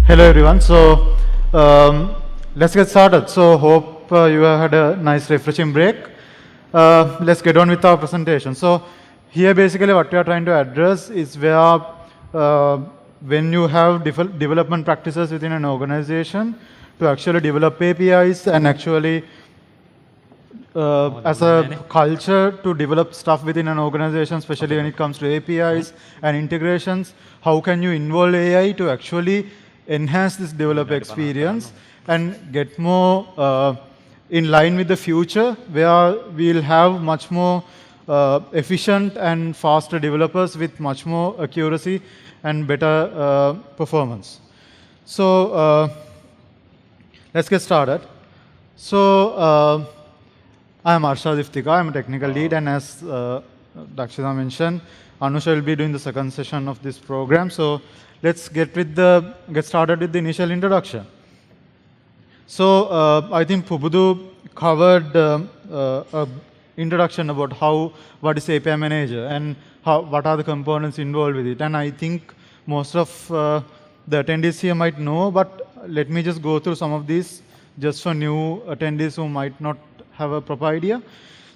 Hello everyone. So let's get started. So hope you have had a nice refreshing break. Let's get on with our presentation. So here basically what we are trying to address is where when you have development practices within an organization to actually develop APIs and actually as a culture to develop stuff within an organization, especially when it comes to APIs and integrations, how can you involve AI to actually enhance this developer experience and get more in line with the future, where we'll have much more efficient and faster developers with much more accuracy and better performance. So let's get started. So I'm Arshardh Ifthikar, I'm a technical lead, and as Dakshita mentioned, Anusha will be doing the second session of this program. So let's get started with the initial introduction. So I think Pubudu covered an introduction about what is API Manager and what are the components involved with it. And I think most of the attendees here might know, but let me just go through some of these just for new attendees who might not have a proper idea.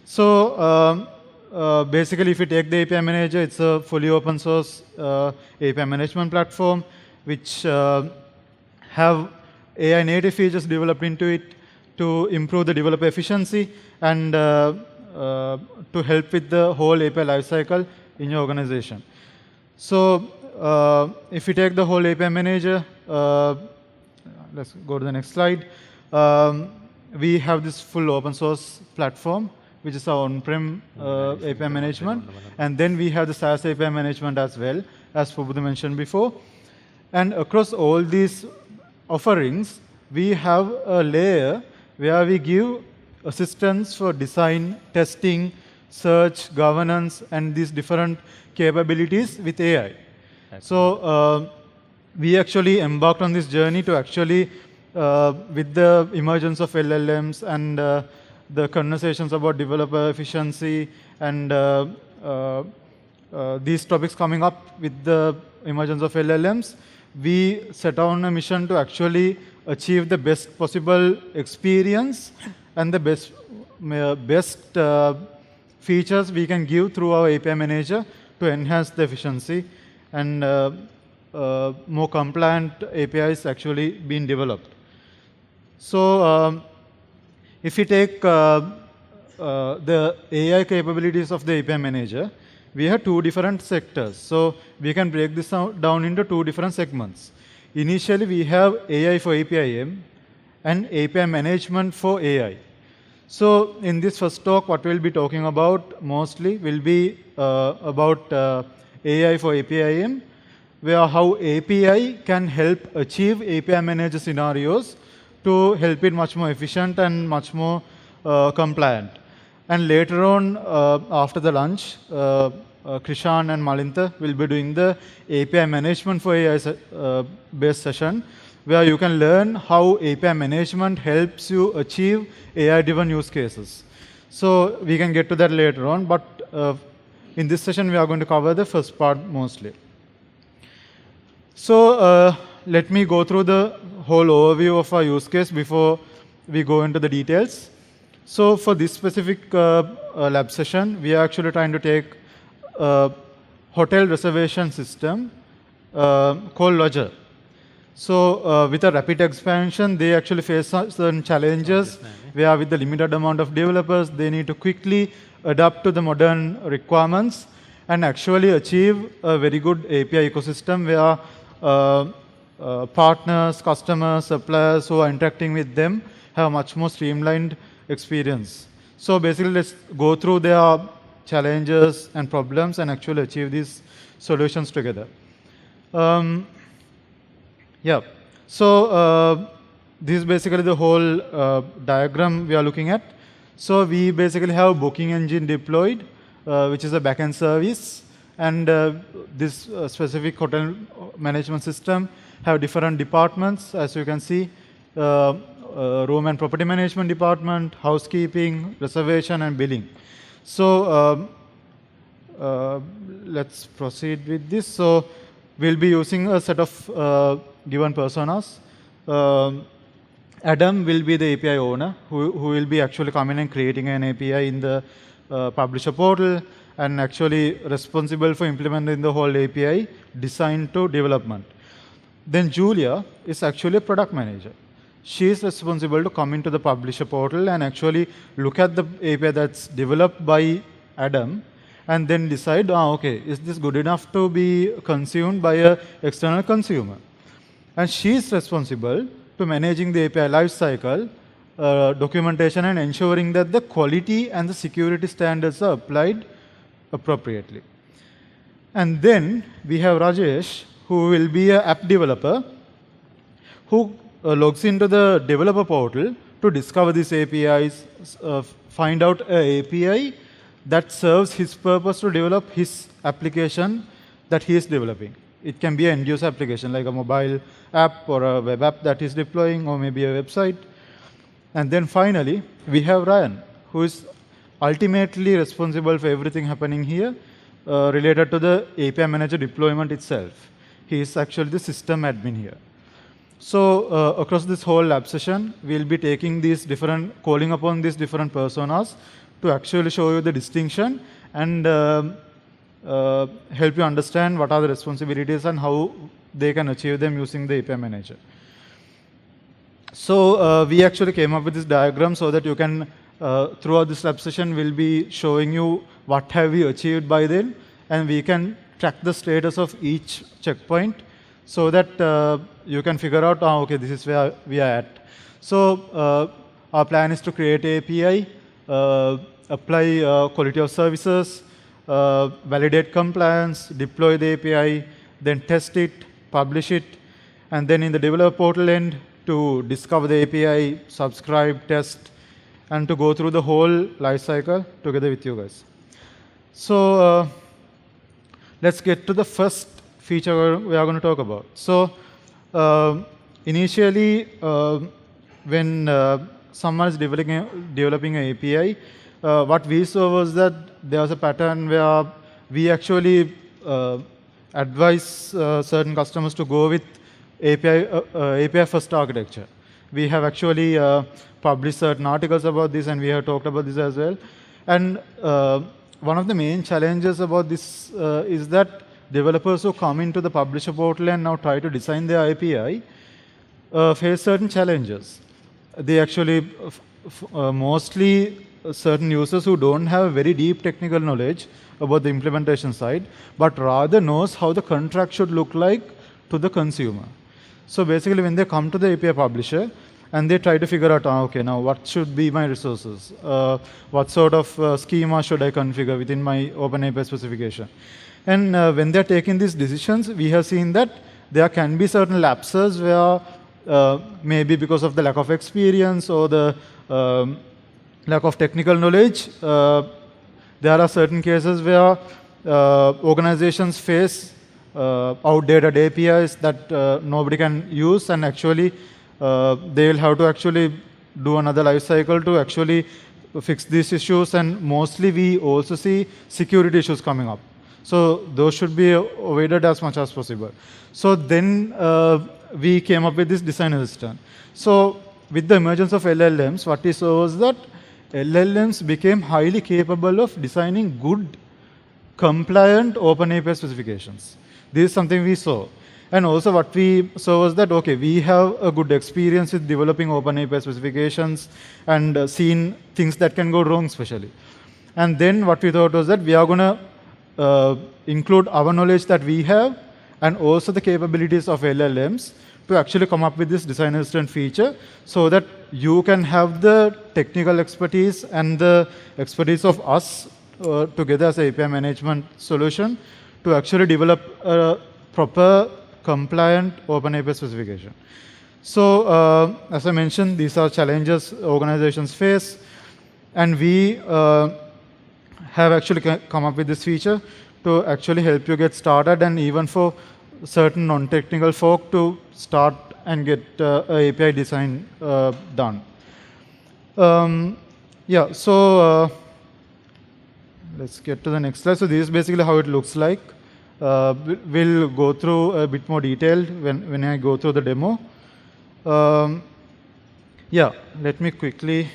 So basically, if you take the API Manager, it's a fully open source API management platform which have AI native features developed into it to improve the developer efficiency and to help with the whole API lifecycle in your organization. So if you take the whole API Manager, let's go to the next slide. We have this full open source platform, which is our on-prem API management. And then we have the SaaS API management as well, as Pubudu mentioned before. And across all these offerings, we have a layer where we give assistance for design, testing, search, governance, and these different capabilities with AI. So we actually embarked on this journey to actually with the emergence of LLMs and the conversations about developer efficiency and these topics coming up with the emergence of LLMs, we set on a mission to actually achieve the best possible experience and the best features we can give through our API Manager to enhance the efficiency and more compliant APIs actually being developed. So if you take the AI capabilities of the API Manager, we have two different sectors. So we can break this down into two different segments. Initially, we have AI for APIM and API management for AI. So in this first talk, what we'll be talking about mostly will be about AI for APIM, where how API can help achieve API Manager scenarios to help it much more efficient and much more compliant. And later on, after the lunch, Krishan and Malinta will be doing the API management for AI based session, where you can learn how API management helps you achieve AI-driven use cases. So we can get to that later on, but in this session, we are going to cover the first part mostly. So let me go through the whole overview of our use case before we go into the details. So for this specific lab session, we are actually trying to take a hotel reservation system called Lodger. So with a rapid expansion, they actually face certain challenges where with the limited amount of developers, they need to quickly adapt to the modern requirements and actually achieve a very good API ecosystem where partners, customers, suppliers who are interacting with them have a much more streamlined experience. So basically, let's go through their challenges and problems and actually achieve these solutions together. Yeah. So this is basically the whole diagram we are looking at. So we basically have booking engine deployed, which is a backend service. And this specific hotel management system have different departments, as you can see, room and property management department, housekeeping, reservation, and billing. So let's proceed with this. So we'll be using a set of given personas. Adam will be the API owner who will be actually coming and creating an API in the publisher portal and actually responsible for implementing the whole API design to development. Then Julia is actually a product manager. She is responsible to come into the publisher portal and actually look at the API that's developed by Adam and then decide, okay, is this good enough to be consumed by an external consumer? And she is responsible to managing the API lifecycle, documentation, and ensuring that the quality and the security standards are applied appropriately. And then we have Rajesh, who will be an app developer who logs into the developer portal to discover these APIs, find out an API that serves his purpose to develop his application that he is developing. It can be an end-user application like a mobile app or a web app that is deploying or maybe a website. And then finally, we have Ryan, who is ultimately responsible for everything happening here related to the API Manager deployment itself. He is actually the system admin here. So across this whole lab session, we'll be taking these different, calling upon these different personas to actually show you the distinction and help you understand what are the responsibilities and how they can achieve them using the API Manager. So we actually came up with this diagram so that you can, throughout this lab session, we'll be showing you what have we achieved by then, and we can track the status of each checkpoint so that you can figure out, okay, this is where we are at. So our plan is to create API, apply quality of services, validate compliance, deploy the API, then test it, publish it, and then in the developer portal end to discover the API, subscribe, test, and to go through the whole lifecycle together with you guys. So let's get to the first feature we are going to talk about. So initially, when someone is developing an API, what we saw was that there was a pattern where we actually advise certain customers to go with API first architecture. We have actually published certain articles about this, and we have talked about this as well. And one of the main challenges about this is that developers who come into the publisher portal and now try to design their API face certain challenges. They actually, mostly certain users who don't have very deep technical knowledge about the implementation side, but rather knows how the contract should look like to the consumer. So basically, when they come to the API publisher and they try to figure out, okay, now what should be my resources? What sort of schema should I configure within my OpenAPI specification? And when they're taking these decisions, we have seen that there can be certain lapses where maybe because of the lack of experience or the lack of technical knowledge, there are certain cases where organizations face outdated APIs that nobody can use, and actually they'll have to actually do another life cycle to actually fix these issues, and mostly we also see security issues coming up. So those should be avoided as much as possible. So then we came up with this design assistant. So with the emergence of LLMs, what we saw was that LLMs became highly capable of designing good, compliant OpenAPI specifications. This is something we saw. And also what we saw was that, okay, we have a good experience with developing OpenAPI specifications and seen things that can go wrong, especially. And then what we thought was that we are going to include our knowledge that we have and also the capabilities of LLMs to actually come up with this design assistant feature so that you can have the technical expertise and the expertise of us together as an API management solution to actually develop a proper compliant OpenAPI specification. So as I mentioned, these are challenges organizations face, and we have actually come up with this feature to actually help you get started, and even for certain non-technical folk to start and get API design done. Yeah, so let's get to the next slide. So this is basically how it looks like. We'll go through a bit more detail when I go through the demo. Yeah, let me quickly.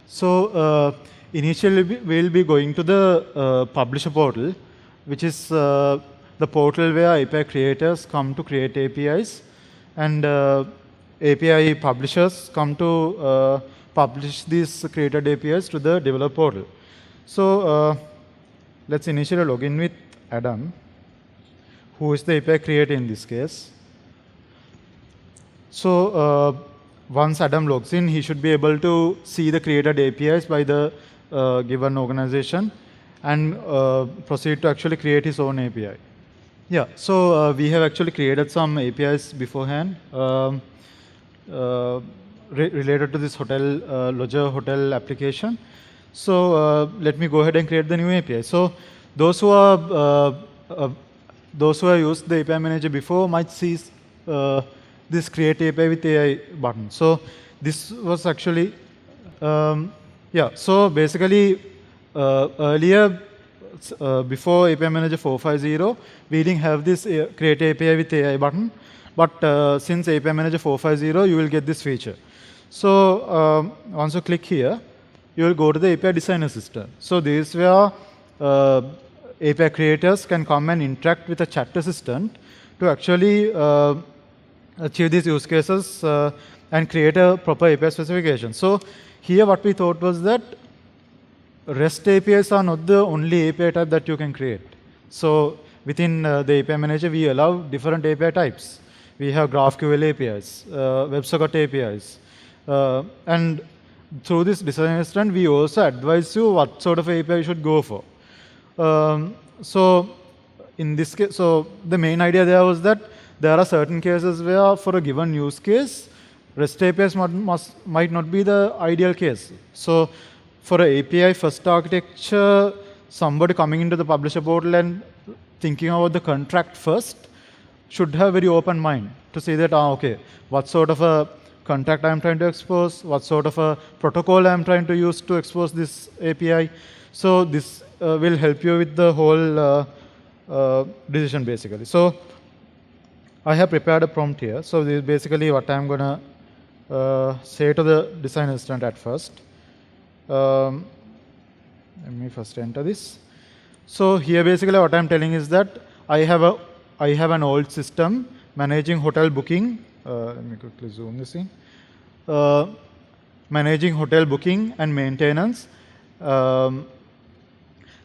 So initially we'll be going to the publisher portal, which is the portal where API creators come to create APIs, and API publishers come to publish these created APIs to the developer portal. So let's initially log in with Adam, who is the API creator in this case. So once Adam logs in, he should be able to see the created APIs by the given organization and proceed to actually create his own API. Yeah, so we have actually created some APIs beforehand related to this hotel, lodger hotel application. So let me go ahead and create the new API. So those who have used the API Manager before might see this create API with AI button. So this was actually, yeah, so basically earlier, before API Manager 4.5.0, we didn't have this create API with AI button. But since API Manager 4.5.0, you will get this feature. So once you click here, you will go to the API Design Assistant. So this is where API creators can come and interact with a chat assistant to actually achieve these use cases and create a proper API specification. So here what we thought was that REST APIs are not the only API type that you can create. So within the API Manager, we allow different API types. We have GraphQL APIs, WebSocket APIs. And through this design assistant, we also advise you what sort of API you should go for. So in this case, so the main idea there was that there are certain cases where for a given use case, REST APIs might not be the ideal case. So for an API first architecture, somebody coming into the publisher portal and thinking about the contract first should have a very open mind to say that, okay, what sort of a contract I'm trying to expose, what sort of a protocol I'm trying to use to expose this API. So this will help you with the whole decision basically. So I have prepared a prompt here. So this is basically what I'm going to say to the design assistant at first. Let me first enter this. So here basically what I'm telling is that I have an old system managing hotel booking. Let me quickly zoom this in. Managing hotel booking and maintenance. As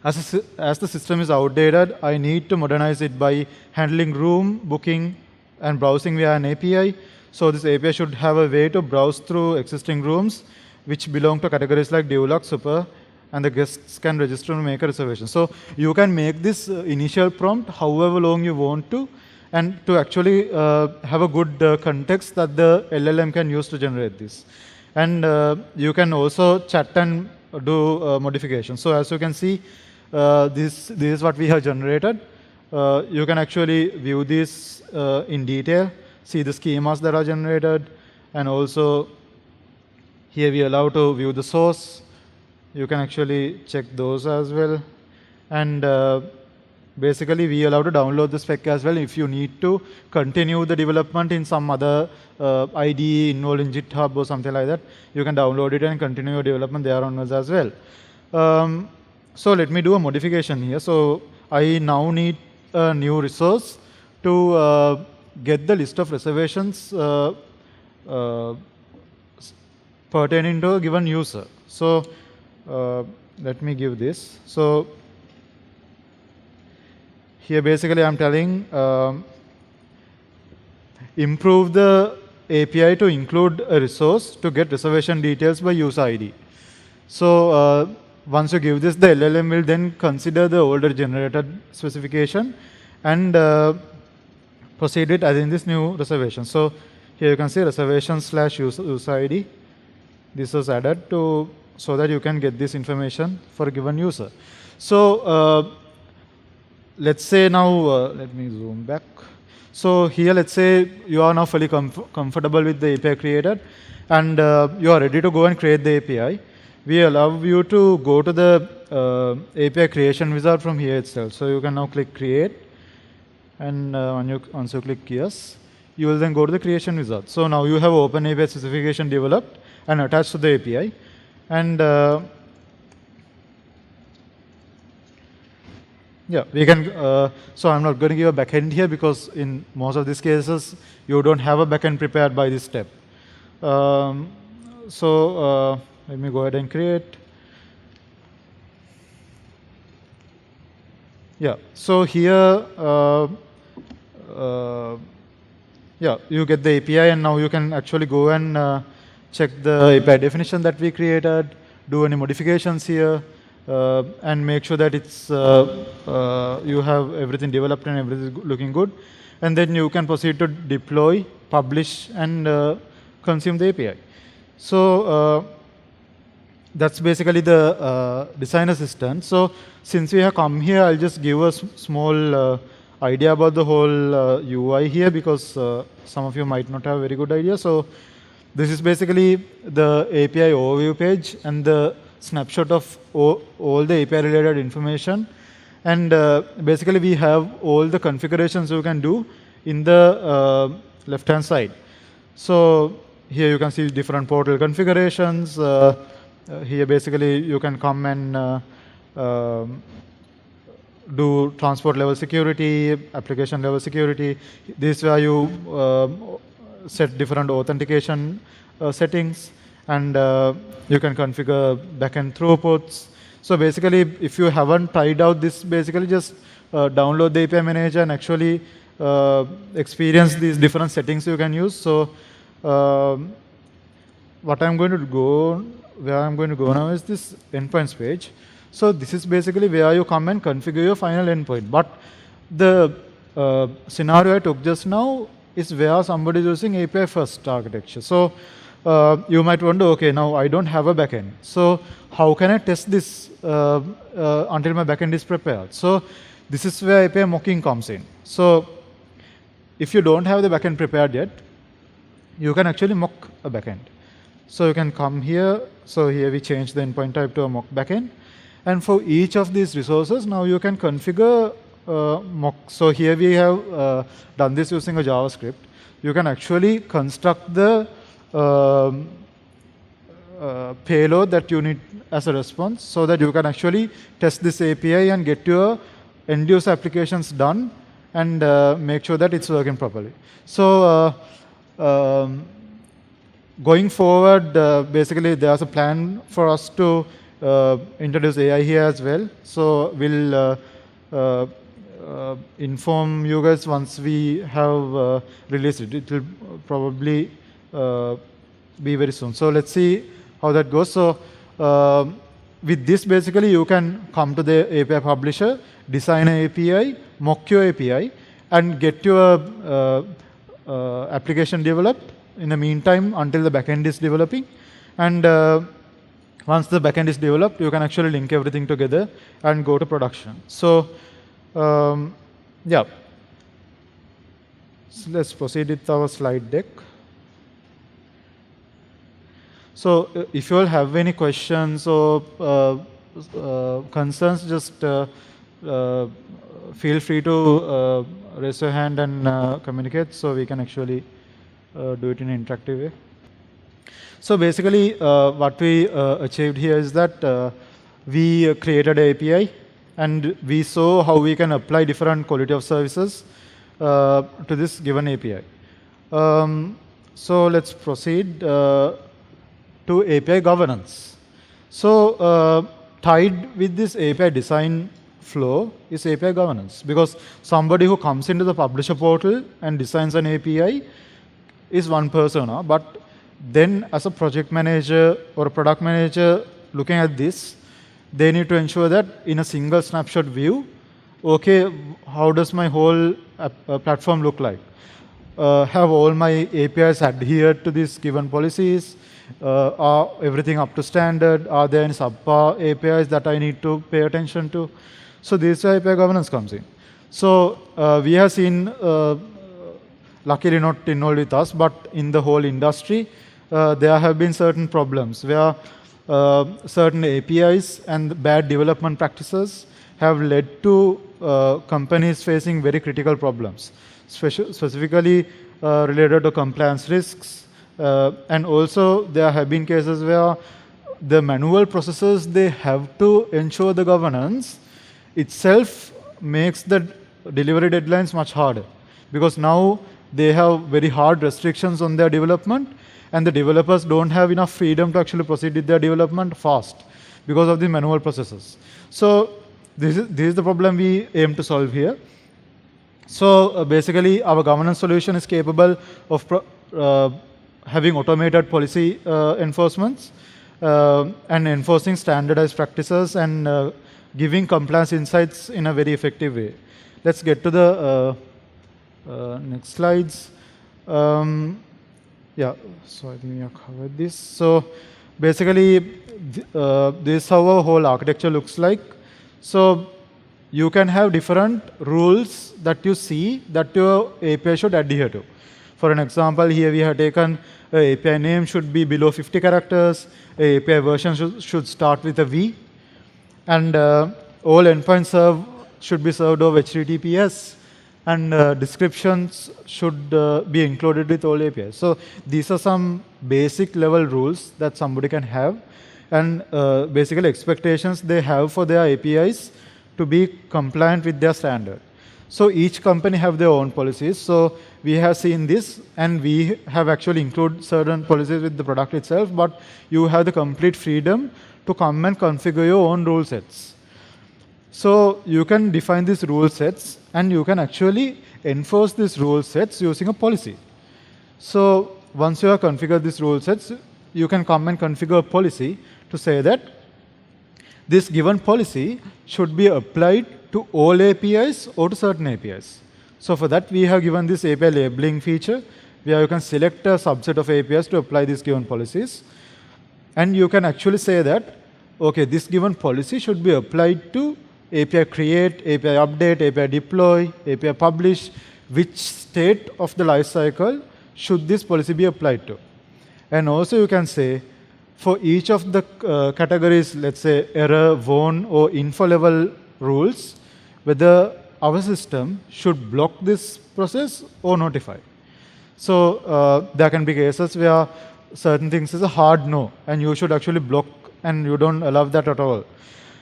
the system is outdated, I need to modernize it by handling room booking and browsing via an API. So this API should have a way to browse through existing rooms which belong to categories like Deluxe, Super, and the guests can register and make a reservation. So you can make this initial prompt however long you want to, and to actually have a good context that the LLM can use to generate this. And you can also chat and do modifications. So as you can see, this is what we have generated. You can actually view this in detail, see the schemas that are generated, and also here we allow to view the source. You can actually check those as well. And basically, we allow to download the spec as well. If you need to continue the development in some other IDE involved in GitHub or something like that, you can download it and continue your development there onwards as well. So let me do a modification here. So I now need a new resource to get the list of reservations pertaining to a given user. So let me give this. So here basically I'm telling improve the API to include a resource to get reservation details by user ID. So once you give this, the LLM will then consider the older generated specification and proceed it as in this new reservation. So here you can see reservation / user ID. This was added to so that you can get this information for a given user. So let's say now, let me zoom back. So here, let's say you are now fully comfortable with the API created, and you are ready to go and create the API. we allow you to go to the API creation wizard from here itself. So you can now click create, and once you click yes, you will then go to the creation wizard. So now you have open API specification developed and attached to the API. And yeah, we can, so I'm not going to give a backend here because in most of these cases, you don't have a backend prepared by this step. So let me go ahead and create. Yeah, so here, yeah, you get the API, and now you can actually go and check the API definition that we created, do any modifications here, and make sure that it's you have everything developed and everything looking good. And then you can proceed to deploy, publish, and consume the API. So that's basically the design assistant. So since we have come here, I'll just give a small idea about the whole UI here, because some of you might not have a very good idea. So this is basically the API overview page and the snapshot of all the API related information. And basically we have all the configurations you can do in the left hand side. So here you can see different portal configurations. Here basically you can come and do transport level security, application level security. This is where you set different authentication settings, and you can configure backend throughputs. So basically, if you haven't tried out this, basically just download the API Manager and actually experience these different settings you can use. So what I'm going to go, where I'm going to go now is this endpoints page. So this is basically where you come and configure your final endpoint. But the scenario I took just now is where somebody is using API first architecture. So you might wonder, okay, now I don't have a backend. So how can I test this until my backend is prepared? So this is where API mocking comes in. So if you don't have the backend prepared yet, you can actually mock a backend. So you can come here. So here we change the endpoint type to a mock backend. And for each of these resources, now you can configure mock. So here we have done this using a JavaScript. You can actually construct the payload that you need as a response, so that you can actually test this API and get your end user applications done and make sure that it's working properly. So going forward, basically there's a plan for us to introduce AI here as well. So we'll inform you guys once we have released it. It will probably be very soon. So let's see how that goes. So with this, basically you can come to the API publisher, design an API, mock your API, and get your application developed in the meantime until the backend is developing. And once the backend is developed, you can actually link everything together and go to production. So yeah, so let's proceed with our slide deck. So if you all have any questions or concerns, just feel free to raise your hand and communicate, so we can actually do it in an interactive way. So basically, what we achieved here is that we created an API, and we saw how we can apply different quality of services to this given API. So let's proceed to API governance. So tied with this API design flow is API governance, because somebody who comes into the publisher portal and designs an API is one persona, but then as a project manager or a product manager looking at this, they need to ensure that in a single snapshot view, okay, how does my whole platform look like? Have all my APIs adhered to these given policies? Are everything up to standard? Are there any subpar APIs that I need to pay attention to? So this is where API governance comes in. So we have seen, luckily not involved with us, but in the whole industry, there have been certain problems where certain APIs and bad development practices have led to companies facing very critical problems, specifically related to compliance risks. And also there have been cases where the manual processes they have to ensure the governance itself makes the delivery deadlines much harder, because now they have very hard restrictions on their development, and the developers don't have enough freedom to actually proceed with their development fast because of the manual processes. So this is the problem we aim to solve here. So basically our governance solution is capable of having automated policy enforcements and enforcing standardized practices and giving compliance insights in a very effective way. Let's get to the next slides. Yeah, so I think we have covered this. So basically, this is how our whole architecture looks like. So you can have different rules that you see that your API should adhere to. For an example, here we have taken API name should be below 50 characters, API version should start with a V, and all endpoints should be served over HTTPS, and descriptions should be included with all APIs. So these are some basic level rules that somebody can have, and basically expectations they have for their APIs to be compliant with their standard. So each company have their own policies. So we have seen this, and we have actually included certain policies with the product itself, but you have the complete freedom to come and configure your own rule sets. So you can define these rule sets, and you can actually enforce these rule sets using a policy. So once you have configured these rule sets, you can come and configure a policy to say that this given policy should be applied to all APIs or to certain APIs. So for that, we have given this API labeling feature, where you can select a subset of APIs to apply these given policies. And you can actually say that, okay, this given policy should be applied to API create, API update, API deploy, API publish. Which state of the lifecycle should this policy be applied to? And also you can say, for each of the categories, let's say error, warn, or info level rules, whether our system should block this process or notify. So there can be cases where certain things is a hard no, and you should actually block, and you don't allow that at all.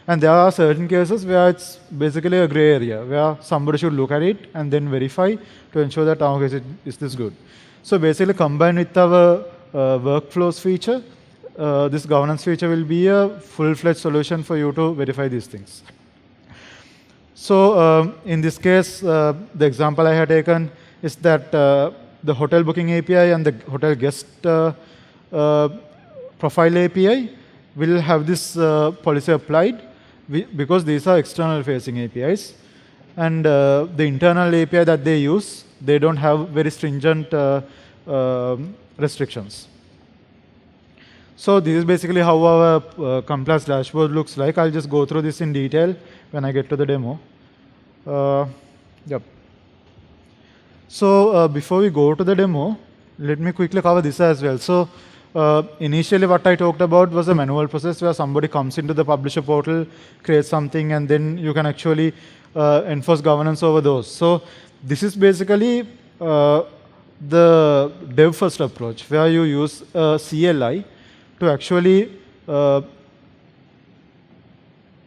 And there are certain cases where it's basically a gray area, where somebody should look at it and then verify to ensure that, okay, is this good? So basically, combined with our workflows feature, this governance feature will be a full-fledged solution for you to verify these things. So in this case, the example I have taken is that the hotel booking API and the hotel guest profile API will have this policy applied, because these are external facing APIs. And the internal API that they use, they don't have very stringent restrictions. So this is basically how our compliance dashboard looks like. I'll just go through this in detail when I get to the demo. Yep. So before we go to the demo, let me quickly cover this as well. So initially what I talked about was a manual process where somebody comes into the publisher portal, creates something, and then you can actually enforce governance over those. So this is basically the dev first approach, where you use CLI to actually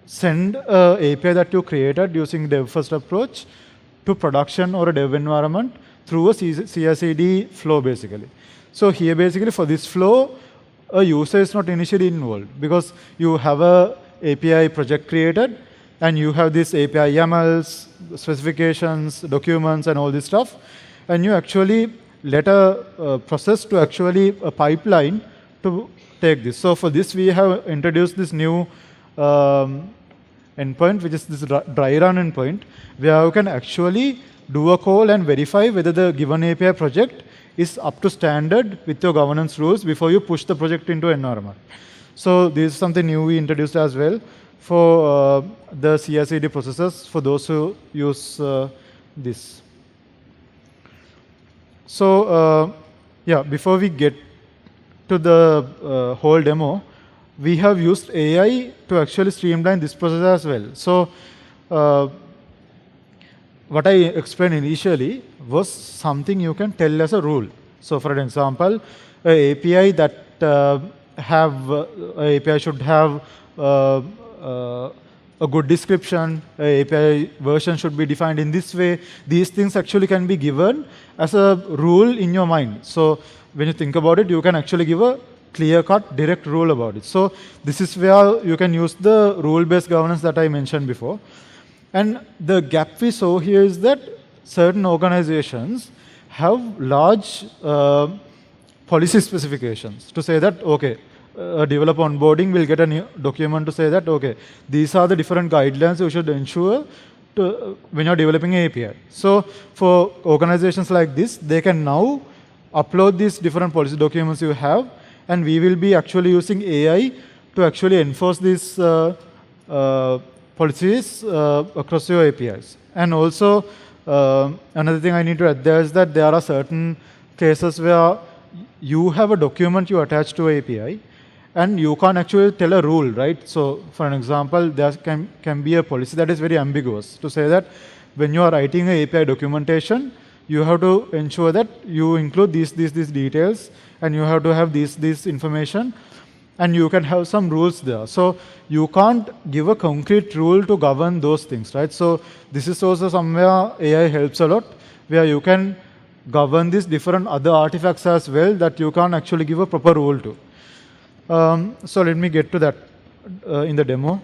send an API that you created using dev first approach to production or a dev environment through a CI/CD flow basically. So here basically for this flow, a user is not initially involved, because you have a API project created, and you have this API YAMLs, specifications, documents, and all this stuff, and you actually let a process to actually a pipeline to take this. So for this, we have introduced this new endpoint, which is this dry run endpoint, where you can actually do a call and verify whether the given API project is up to standard with your governance rules before you push the project into environment. So this is something new we introduced as well for the CI/CD processes for those who use this. So yeah, before we get to the whole demo, we have used AI to actually streamline this process as well. So what I explained initially was something you can tell as a rule. So for an example, an API that API should have a good description, API version should be defined in this way. These things actually can be given as a rule in your mind. So when you think about it, you can actually give a clear-cut, direct rule about it. So this is where you can use the rule-based governance that I mentioned before. And the gap we saw here is that certain organizations have large policy specifications to say that, okay, a developer onboarding will get a new document to say that, okay, these are the different guidelines you should ensure when you're developing an API. So for organizations like this, they can now upload these different policy documents you have, and we will be actually using AI to actually enforce these policies across your APIs. And also, another thing I need to add there is that there are certain cases where you have a document you attach to an API, and you can't actually tell a rule, right? So for an example, there can be a policy that is very ambiguous to say that when you are writing an API documentation, you have to ensure that you include these details, and you have to have this information, and you can have some rules there. So you can't give a concrete rule to govern those things, right? So this is also somewhere AI helps a lot, where you can govern these different other artifacts as well that you can't actually give a proper rule to. So let me get to that in the demo.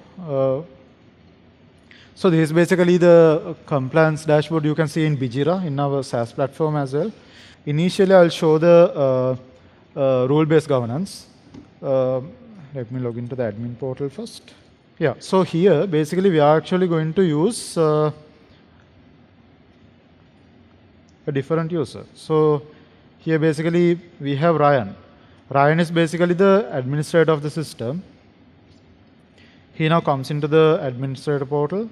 So this is basically the compliance dashboard you can see in Bijira in our SaaS platform as well. Initially, I'll show the rule-based governance. Let me log into the admin portal first. Yeah, so here basically we are actually going to use a different user. So here basically we have Ryan. Ryan is basically the administrator of the system. He now comes into the administrator portal.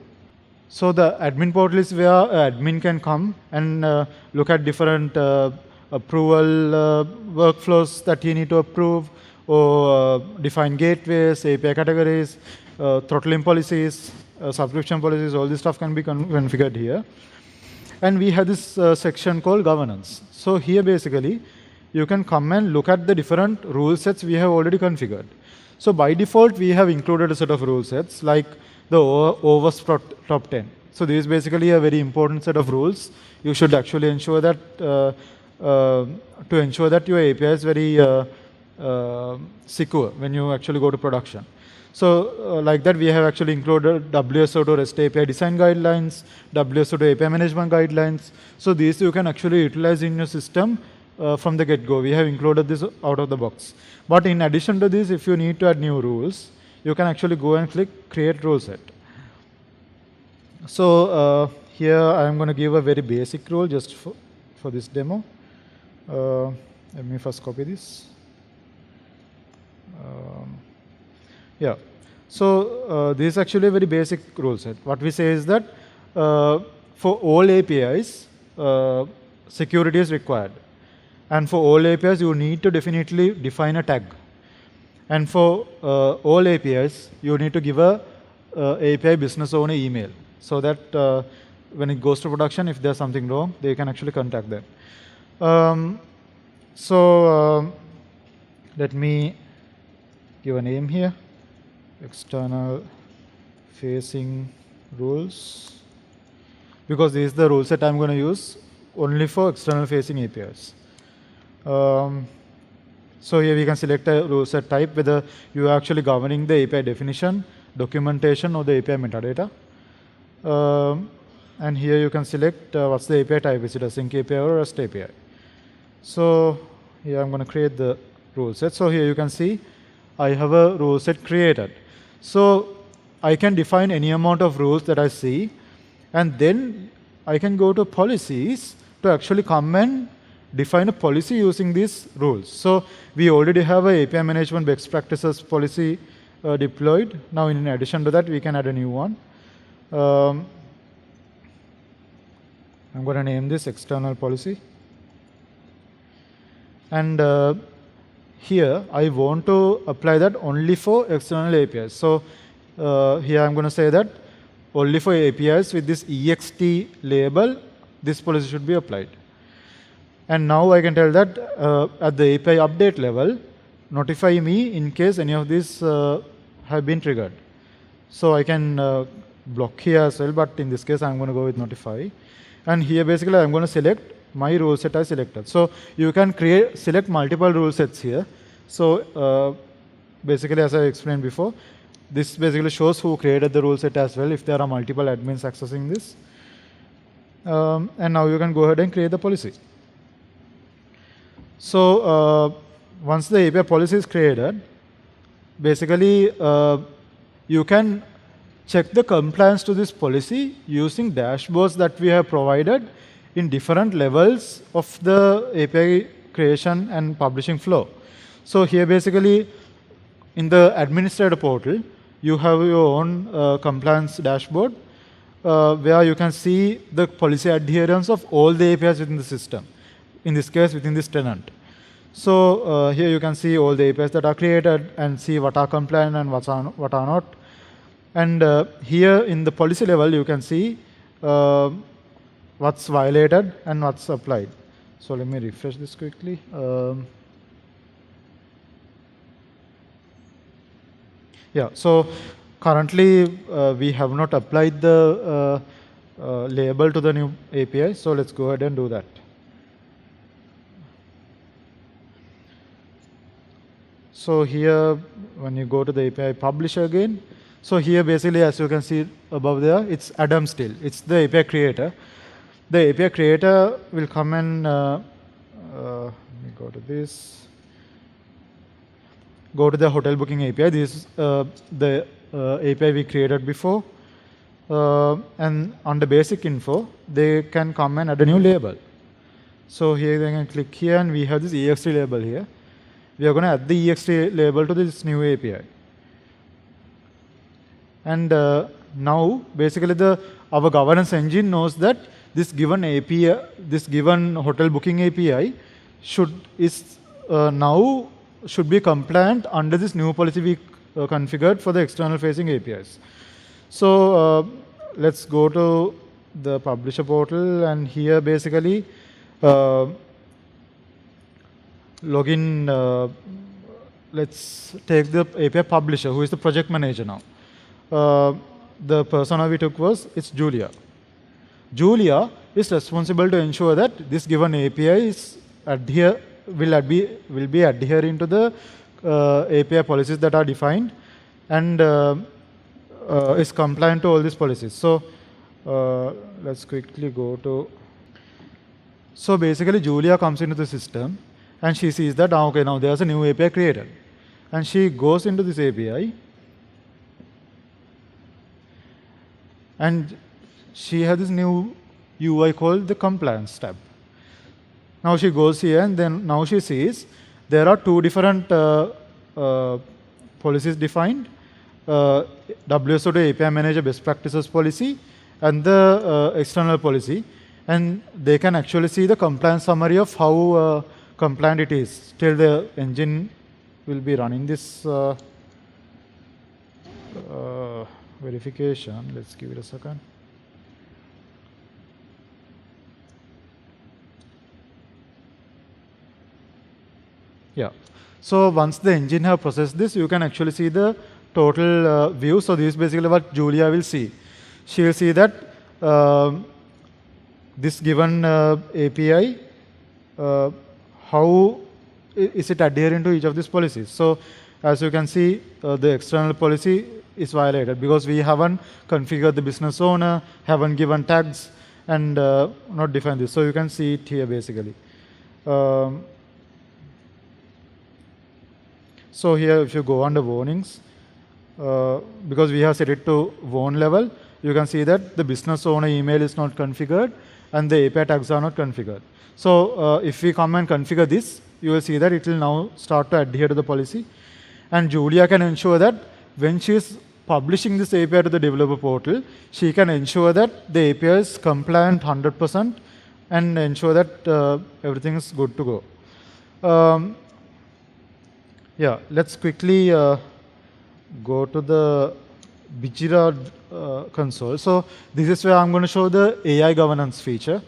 So the admin portal is where admin can come and look at different approval workflows that you need to approve, or define gateways, API categories, throttling policies, subscription policies. All this stuff can be configured here. And we have this section called governance. So here basically you can come and look at the different rule sets we have already configured. So by default, we have included a set of rule sets like the OWASP top 10. So this is basically a very important set of rules. You should actually ensure that to ensure that your API is very secure when you actually go to production. So like that, we have actually included WSO2 REST API design guidelines, WSO2 API management guidelines. So these you can actually utilize in your system from the get-go. We have included this out of the box. But in addition to this, if you need to add new rules, you can actually go and click create rule set. So here I am going to give a very basic rule just for this demo. Let me first copy this. Yeah. So this is actually a very basic rule set. What we say is that for all APIs, security is required. And for all APIs, you need to definitely define a tag. And for all APIs, you need to give a API business owner email, so that when it goes to production, if there's something wrong, they can actually contact them. Let me give a name here. External facing rules, because this is the rule set I'm going to use only for external facing APIs. So here we can select a rule set type, whether you are actually governing the API definition, documentation, or the API metadata. And here you can select what's the API type, is it a sync API or a REST API. So here I'm going to create the rule set. So here you can see I have a rule set created. So I can define any amount of rules that I see, and then I can go to policies to actually come and define a policy using these rules. So we already have a API management best practices policy deployed. Now in addition to that, we can add a new one. I'm going to name this external policy. And here I want to apply that only for external APIs. So here I'm going to say that only for APIs with this ext label, this policy should be applied. And now I can tell that at the API update level, notify me in case any of these have been triggered. So I can block here as well, but in this case I'm going to go with notify. And here basically I'm going to select my rule set as selected. So you can select multiple rule sets here. So basically, as I explained before, this basically shows who created the rule set as well if there are multiple admins accessing this. And now you can go ahead and create the policy. So once the API policy is created, basically you can check the compliance to this policy using dashboards that we have provided in different levels of the API creation and publishing flow. So here basically in the administrator portal, you have your own compliance dashboard where you can see the policy adherence of all the APIs within the system. In this case, within this tenant. So here you can see all the APIs that are created and see what are compliant and what are not. And here in the policy level, you can see what's violated and what's applied. So let me refresh this quickly. Yeah, so currently we have not applied the label to the new API. So let's go ahead and do that. So here, when you go to the API publisher again, so here basically, as you can see above there, it's Adam still. It's the API creator. The API creator will come and let me go to this. Go to the hotel booking API. This is the API we created before. And on the basic info, they can come and add a new label. So here they can click here, and we have this ext label here. We are going to add the ext label to this new API. And now, basically, our governance engine knows that this given API, this given hotel booking API should be compliant under this new policy we configured for the external facing APIs. So let's go to the publisher portal, and here basically login. Let's take the API publisher, who is the project manager now. The persona we took it's Julia. Julia is responsible to ensure that this given API will be adhering to the API policies that are defined and is compliant to all these policies. So let's quickly go to. So basically, Julia comes into the system and she sees that okay, now there's a new API created, and she goes into this API. And she has this new UI called the compliance tab. Now she goes here, and then now she sees there are two different policies defined, WSO2 API Manager best practices policy and the external policy. And they can actually see the compliance summary of how compliant it is. Till the engine will be running this verification. Let's give it a second. Yeah. So once the engine have processed this, you can actually see the total view. So this is basically what Julia will see. She will see that this given API, how is it adhering to each of these policies. So as you can see, the external policy is violated because we haven't configured the business owner, haven't given tags, and not defined this. So you can see it here basically. So here, if you go under warnings, because we have set it to warn level, you can see that the business owner email is not configured and the API tags are not configured. So if we come and configure this, you will see that it will now start to adhere to the policy. And Julia can ensure that when she is publishing this API to the developer portal, she can ensure that the API is compliant 100% and ensure that everything is good to go. Yeah, let's quickly go to the Bijira console. So this is where I'm going to show the AI governance feature,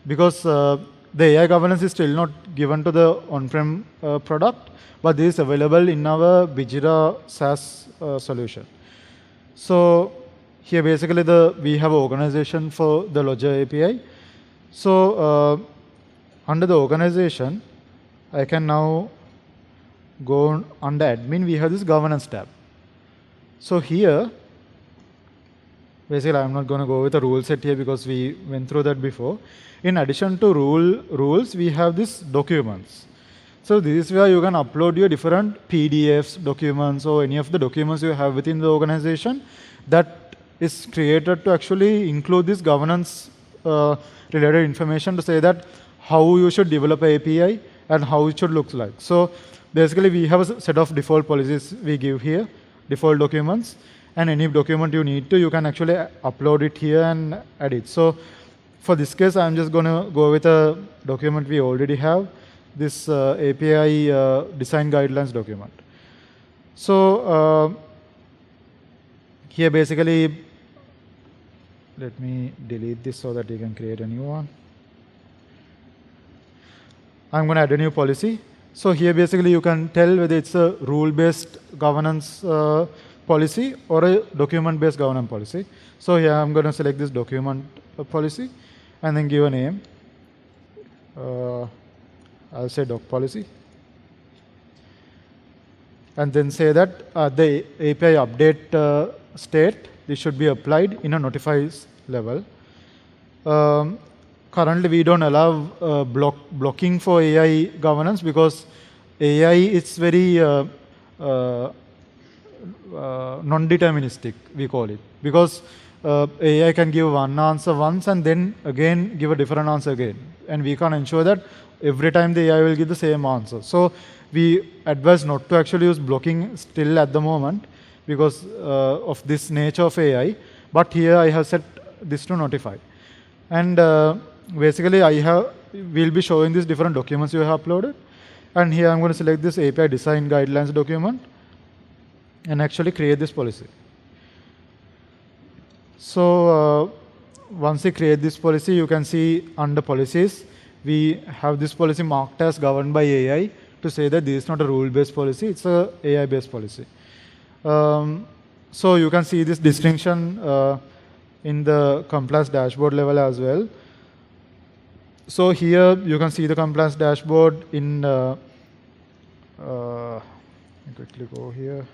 because the AI governance is still not given to the on-prem product, but this is available in our Bijira SaaS solution. So here basically we have an organization for the Logger API. So under the organization, I can now go under admin. We have this governance tab. So here, basically, I'm not going to go with a rule set here because we went through that before. In addition to rules, we have this documents. So this is where you can upload your different PDFs, documents, or any of the documents you have within the organization that is created to actually include this governance related information to say that how you should develop an API and how it should look like. So basically, we have a set of default policies we give here, default documents, and any document you need to, you can actually upload it here and add it. So for this case, I'm just going to go with a document we already have, this API design guidelines document. So here basically, let me delete this so that you can create a new one. I'm going to add a new policy. So here basically you can tell whether it's a rule-based governance policy or a document-based governance policy. So here I'm going to select this document policy and then give a name. I'll say doc policy. And then say that the API update state, this should be applied in a notifies level. Currently, we don't allow blocking for AI governance because AI is very non-deterministic, we call it. Because AI can give one answer once and then again give a different answer again. And we can't ensure that every time the AI will give the same answer. So we advise not to actually use blocking still at the moment because of this nature of AI. But here I have set this to notify. And basically we'll be showing these different documents you have uploaded. And here I'm going to select this API design guidelines document and actually create this policy. So once you create this policy, you can see under policies, we have this policy marked as governed by AI to say that this is not a rule-based policy, it's a AI-based policy. So you can see this distinction in the compliance dashboard level as well. So here you can see the compliance dashboard in, quickly go here.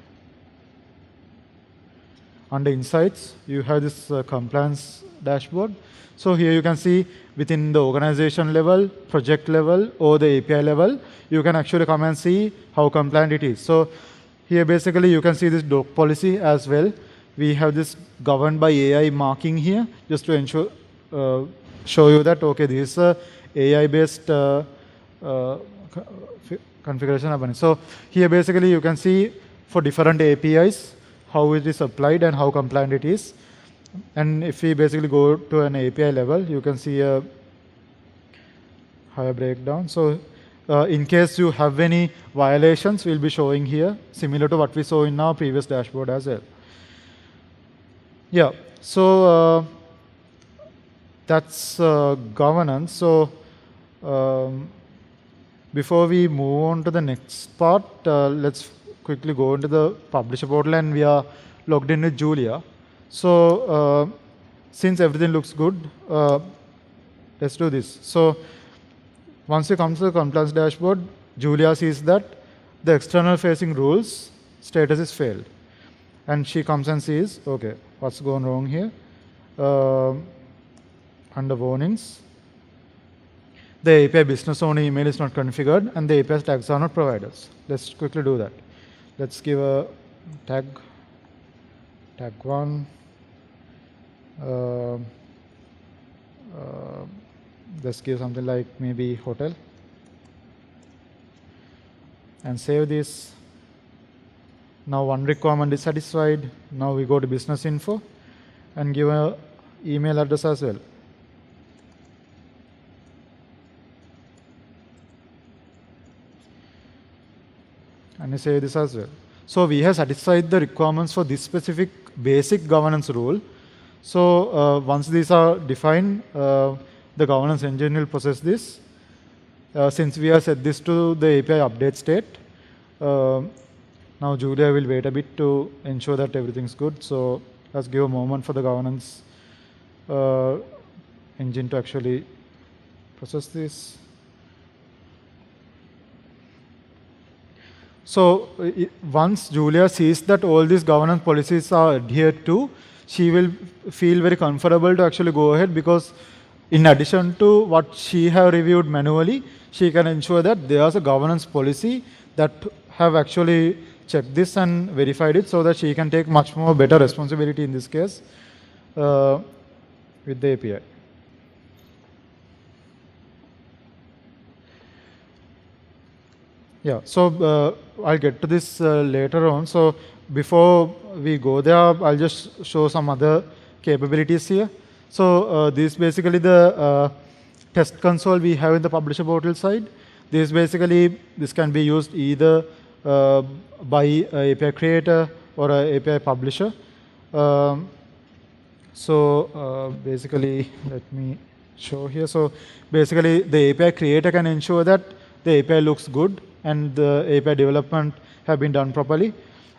Under insights, you have this compliance dashboard. So here you can see within the organization level, project level, or the API level, you can actually come and see how compliant it is. So here basically you can see this doc policy as well. We have this governed by AI marking here just to ensure, show you that, okay, this is a AI-based configuration happening. So here basically you can see for different APIs, how it is applied and how compliant it is. And if we basically go to an API level, you can see a higher breakdown. So in case you have any violations, we'll be showing here, similar to what we saw in our previous dashboard as well. Yeah, so that's governance. So before we move on to the next part, let's quickly go into the publisher portal, and we are logged in with Julia. So since everything looks good, let's do this. So once you come to the compliance dashboard, Julia sees that the external facing rules status is failed. And she comes and sees, okay, what's going wrong here? Under warnings, the API business owner email is not configured and the API tags are not provided. Let's quickly do that. Let's give a tag 1. Let's give something like maybe hotel and save this. Now one requirement is satisfied. Now we go to business info and give an email address as well. and I say this as well. So we have satisfied the requirements for this specific basic governance rule. So once these are defined, the governance engine will process this. Since we have set this to the API update state, now Julia will wait a bit to ensure that everything's good. So let's give a moment for the governance engine to actually process this. So once Julia sees that all these governance policies are adhered to, she will feel very comfortable to actually go ahead, because in addition to what she have reviewed manually, she can ensure that there's a governance policy that have actually checked this and verified it, so that she can take much more better responsibility in this case with the API. Yeah, so I'll get to this later on. So before we go there, I'll just show some other capabilities here. So this is basically the test console we have in the publisher portal side. This can be used either by an API creator or an API publisher. Basically, let me show here. So basically, the API creator can ensure that the API looks good and the API development have been done properly.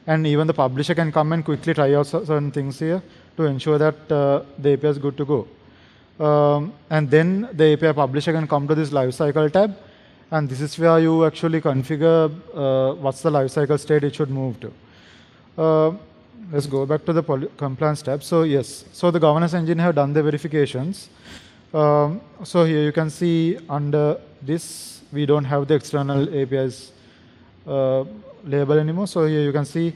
And even the publisher can come and quickly try out certain things here to ensure that the API is good to go. And then the API publisher can come to this lifecycle tab. And this is where you actually configure what's the lifecycle state it should move to. Let's go back to the compliance tab. So yes, so the governance engine have done the verifications. So here you can see under this, we don't have the external APIs label anymore. So here you can see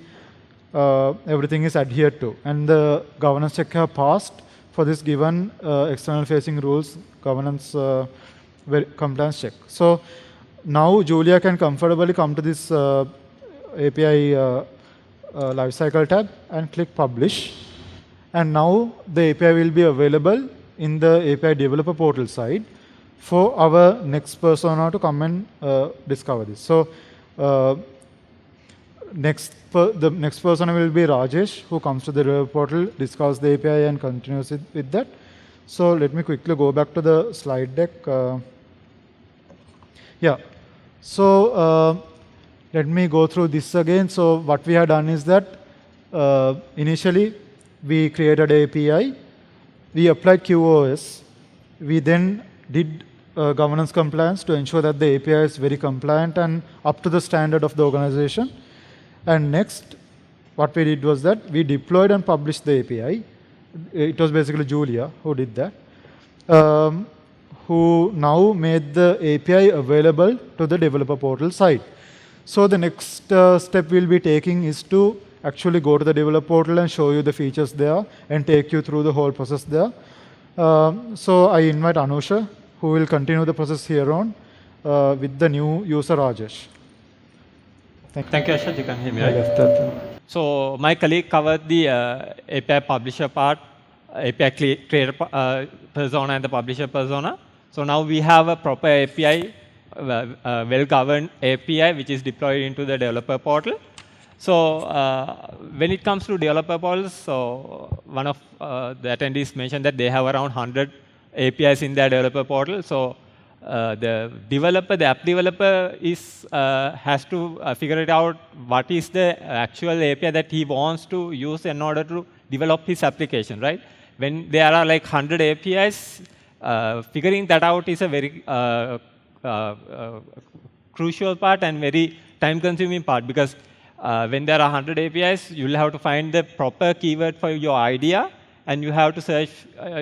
everything is adhered to. And the governance check have passed for this given external facing rules governance compliance check. So now Julia can comfortably come to this API lifecycle tab and click publish. And now the API will be available in the API developer portal side for our next persona to come and discover this. So the next persona will be Rajesh, who comes to the developer portal, discovers the API and continues with that. So let me quickly go back to the slide deck. Yeah. So let me go through this again. So what we have done is that initially we created an API, we applied QoS, we then did governance compliance to ensure that the API is very compliant and up to the standard of the organization. And next, what we did was that we deployed and published the API. It was basically Julia who did that, who now made the API available to the developer portal site. So the next step we'll be taking is to actually go to the developer portal and show you the features there and take you through the whole process there. So I invite Anusha, who will continue the process here on with the new user Rajesh. Thank you, Arshardh. You can hear me, right? So my colleague covered the API publisher part, API creator persona and the publisher persona. So now we have a proper API, well-governed API, which is deployed into the developer portal. So when it comes to developer portals, so one of the attendees mentioned that they have around 100 APIs in their developer portal. So the app developer has to figure it out what is the actual API that he wants to use in order to develop his application, right? When there are like 100 APIs, figuring that out is a very crucial part and very time-consuming part, because when there are 100 APIs, you'll have to find the proper keyword for your idea, and you have to search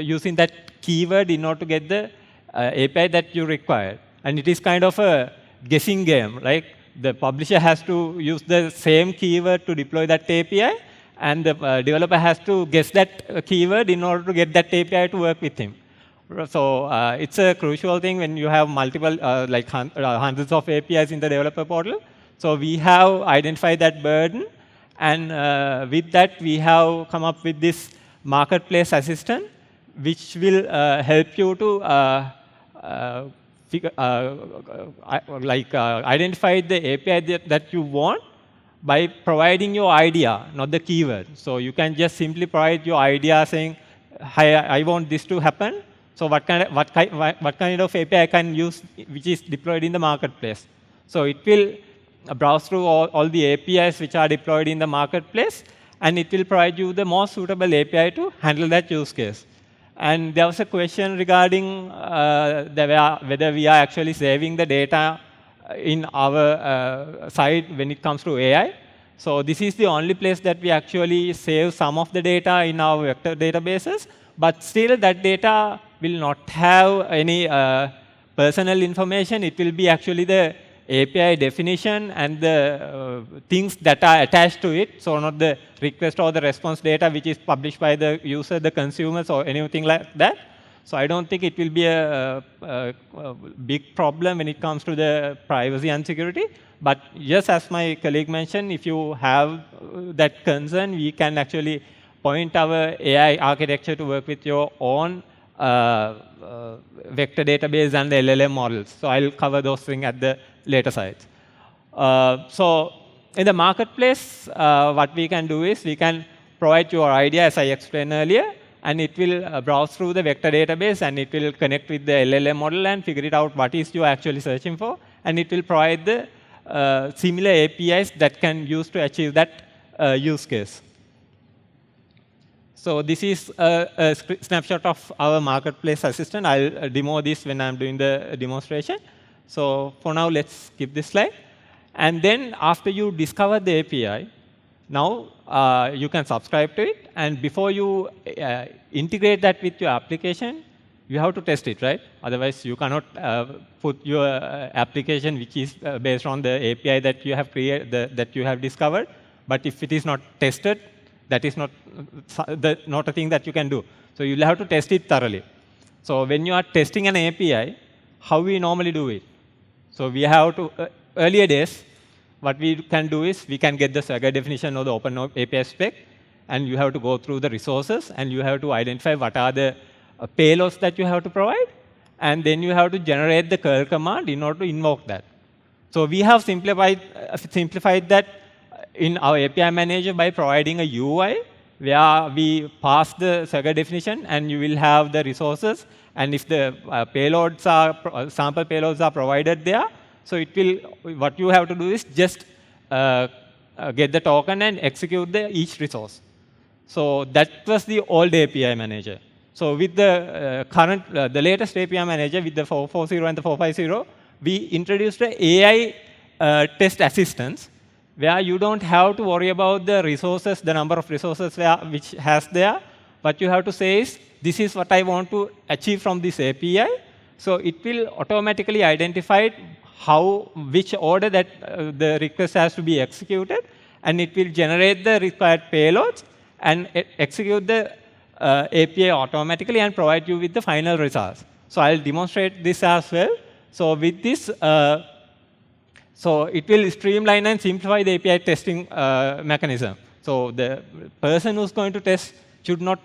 using that keyword in order to get the API that you require. And it is kind of a guessing game. Like the publisher has to use the same keyword to deploy that API, and the developer has to guess that keyword in order to get that API to work with him. So it's a crucial thing when you have multiple, like hundreds of APIs in the developer portal. So we have identified that burden, and with that we have come up with this marketplace assistant, which will help you to identify the API that you want by providing your idea, not the keyword. So you can just simply provide your idea saying, "Hi, I want this to happen. So what kind of API I can use which is deployed in the marketplace?" So it will browse through all the APIs which are deployed in the marketplace, and it will provide you the most suitable API to handle that use case. And there was a question regarding whether we are actually saving the data in our side when it comes to AI. So this is the only place that we actually save some of the data in our vector databases, but still that data will not have any personal information. It will be actually the API definition and the things that are attached to it, so not the request or the response data which is published by the user, the consumers, or anything like that. So I don't think it will be a big problem when it comes to the privacy and security. But just as my colleague mentioned, if you have that concern, we can actually point our AI architecture to work with your own vector database and the LLM models. So I'll cover those things at the later sites. So in the marketplace, what we can do is we can provide your idea, as I explained earlier, and it will browse through the vector database, and it will connect with the LLM model and figure it out what is you actually searching for, and it will provide the similar APIs that can use to achieve that use case. So this is a snapshot of our marketplace assistant. I'll demo this when I'm doing the demonstration. So for now, let's skip this slide. And then after you discover the API, now you can subscribe to it. And before you integrate that with your application, you have to test it, right? Otherwise, you cannot put your application, which is based on the API that you have created, that you have discovered. But if it is not tested, that is not a thing that you can do. So you'll have to test it thoroughly. So when you are testing an API, how we normally do it? So we have to, earlier days, what we can do is we can get the Swagger definition or the Open API spec, and you have to go through the resources, and you have to identify what are the payloads that you have to provide, and then you have to generate the curl command in order to invoke that. So we have simplified that in our API manager by providing a UI where we pass the Swagger definition, and you will have the resources. And if the payloads are sample payloads are provided there, so it will, what you have to do is just get the token and execute each resource. So that was the old API manager. So with the the latest API manager, with the 4.40 and the 4.50, we introduced the AI test assistance, where you don't have to worry about the resources, the number of resources which has there. What you have to say is, this is what I want to achieve from this API. So it will automatically identify which order that the request has to be executed, and it will generate the required payloads and execute the API automatically and provide you with the final results. So I'll demonstrate this as well. So with this, so it will streamline and simplify the API testing mechanism. So the person who's going to test should not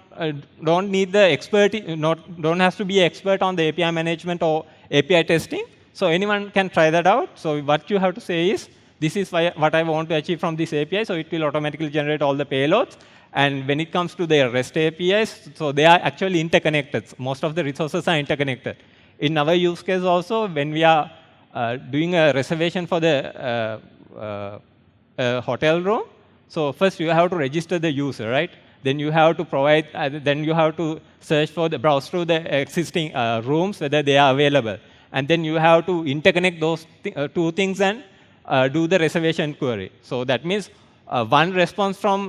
don't need the expertise, don't have to be an expert on the API management or API testing. So anyone can try that out. So what you have to say is, this is what I want to achieve from this API. So it will automatically generate all the payloads. And when it comes to the REST APIs, so they are actually interconnected. Most of the resources are interconnected. In our use case also, when we are doing a reservation for the hotel room, so first you have to register the user, right? Then you have to provide, then you have to search for the browse through the existing rooms, whether they are available. And then you have to interconnect those two things and do the reservation query. So that means one response from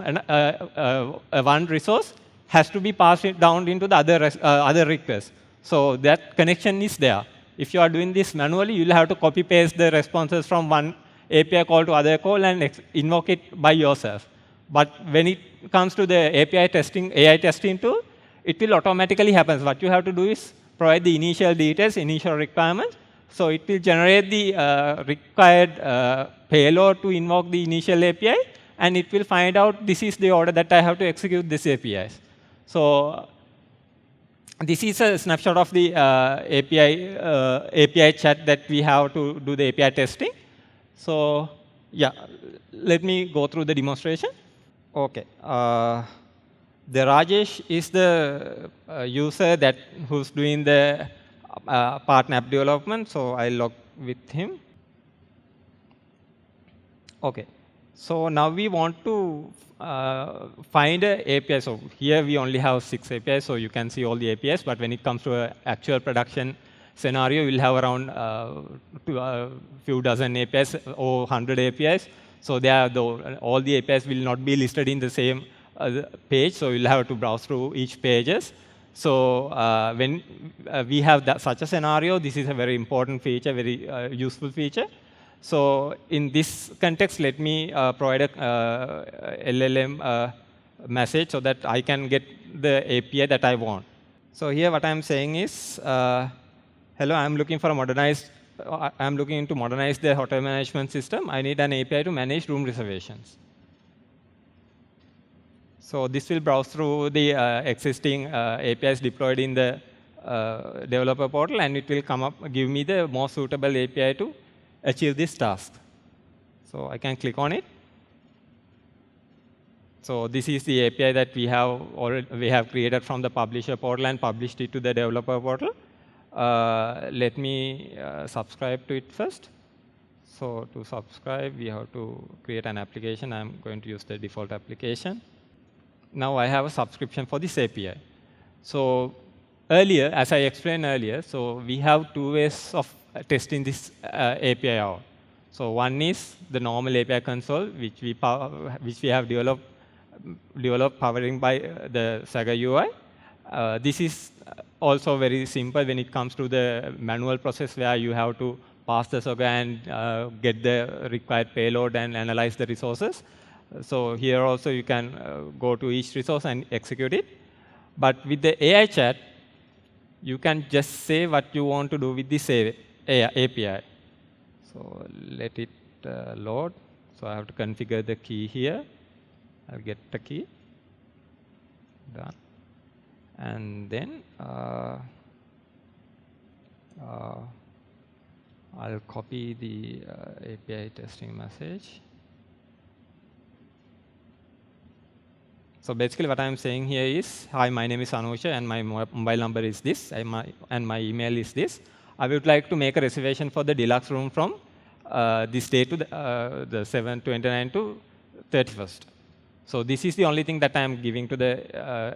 one resource has to be passed down into the other request. So that connection is there. If you are doing this manually, you'll have to copy paste the responses from one API call to other call and invoke it by yourself. But when it comes to the API testing, AI testing tool, it will automatically happen. What you have to do is provide the initial details, initial requirements. So it will generate the required payload to invoke the initial API, and it will find out this is the order that I have to execute this API. So this is a snapshot of the API chat that we have to do the API testing. So yeah, let me go through the demonstration. OK. The Rajesh is the user who's doing the partner app development. So I'll log with him. OK. So now we want to find an API. So here we only have 6 APIs, so you can see all the APIs. But when it comes to an actual production scenario, we'll have around a few dozen APIs or 100 APIs. So all the APIs will not be listed in the same page, so you'll have to browse through each pages. So when we have such a scenario, this is a very important feature, very useful feature. So in this context, let me provide a LLM message so that I can get the API that I want. So here what I'm saying is, hello, I'm looking for a modernized, I'm looking to modernize the hotel management system. I need an API to manage room reservations. So this will browse through the existing APIs deployed in the developer portal, and it will give me the most suitable API to achieve this task. So I can click on it. So this is the API that we have created from the publisher portal and published it to the developer portal. Let me subscribe to it first. So to subscribe, we have to create an application. I'm going to use the default application. Now I have a subscription for this API. So earlier, as I explained earlier, so we have 2 ways of testing this API out. So one is the normal API console, which we have developed powering by the Saga UI. This is also very simple when it comes to the manual process where you have to pass the Saga and get the required payload and analyze the resources. So here also you can go to each resource and execute it. But with the AI chat, you can just say what you want to do with this API. So let it load. So I have to configure the key here. I'll get the key. Done. And then I'll copy the API testing message. So basically what I'm saying here is, hi, my name is Anusha, and my mobile number is this, and my email is this. I would like to make a reservation for the deluxe room from this day to the 7/29 to 31st. So this is the only thing that I'm giving to the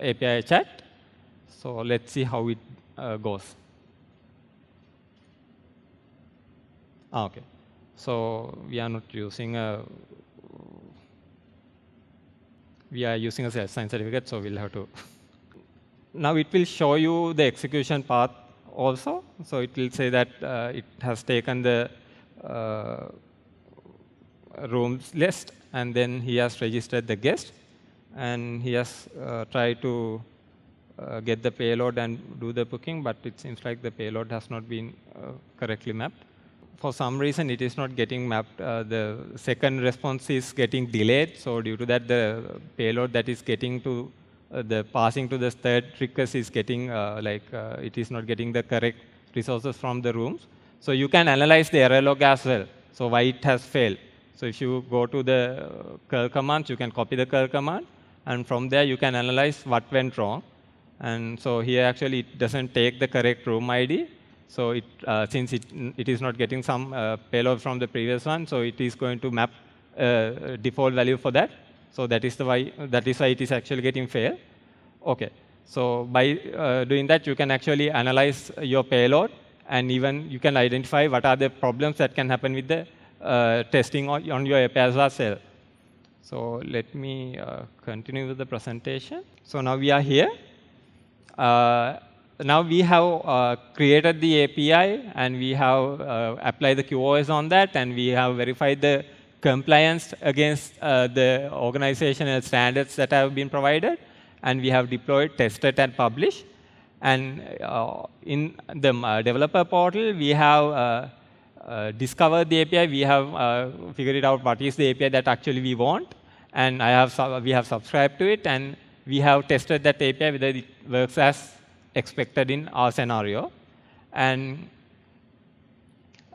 API chat. So let's see how it goes. OK. So we are not using a self-signed certificate, so we'll have to. Now it will show you the execution path also. So it will say that it has taken the rooms list, and then he has registered the guest, and he has tried to get the payload and do the booking, but it seems like the payload has not been correctly mapped. For some reason, it is not getting mapped. The second response is getting delayed. So due to that, the payload that is getting to the passing to the third request is getting it is not getting the correct resources from the rooms. So you can analyze the error log as well. So why it has failed. So if you go to the curl commands, you can copy the curl command, and from there you can analyze what went wrong. And so here actually it doesn't take the correct room ID. So since it is not getting some payload from the previous one, so it is going to map default value for that. So that is why it is actually getting failed. OK. So by doing that, you can actually analyze your payload, and even you can identify what are the problems that can happen with the testing on your APIs as well. So let me continue with the presentation. So now we are here. Now we have created the API, and we have applied the QoS on that, and we have verified the compliance against the organizational standards that have been provided, and we have deployed, tested, and published. And in the developer portal, we have discovered the API. We have figured out what is the API that actually we want, and we have subscribed to it, and we have tested that API whether it works as expected in our scenario. And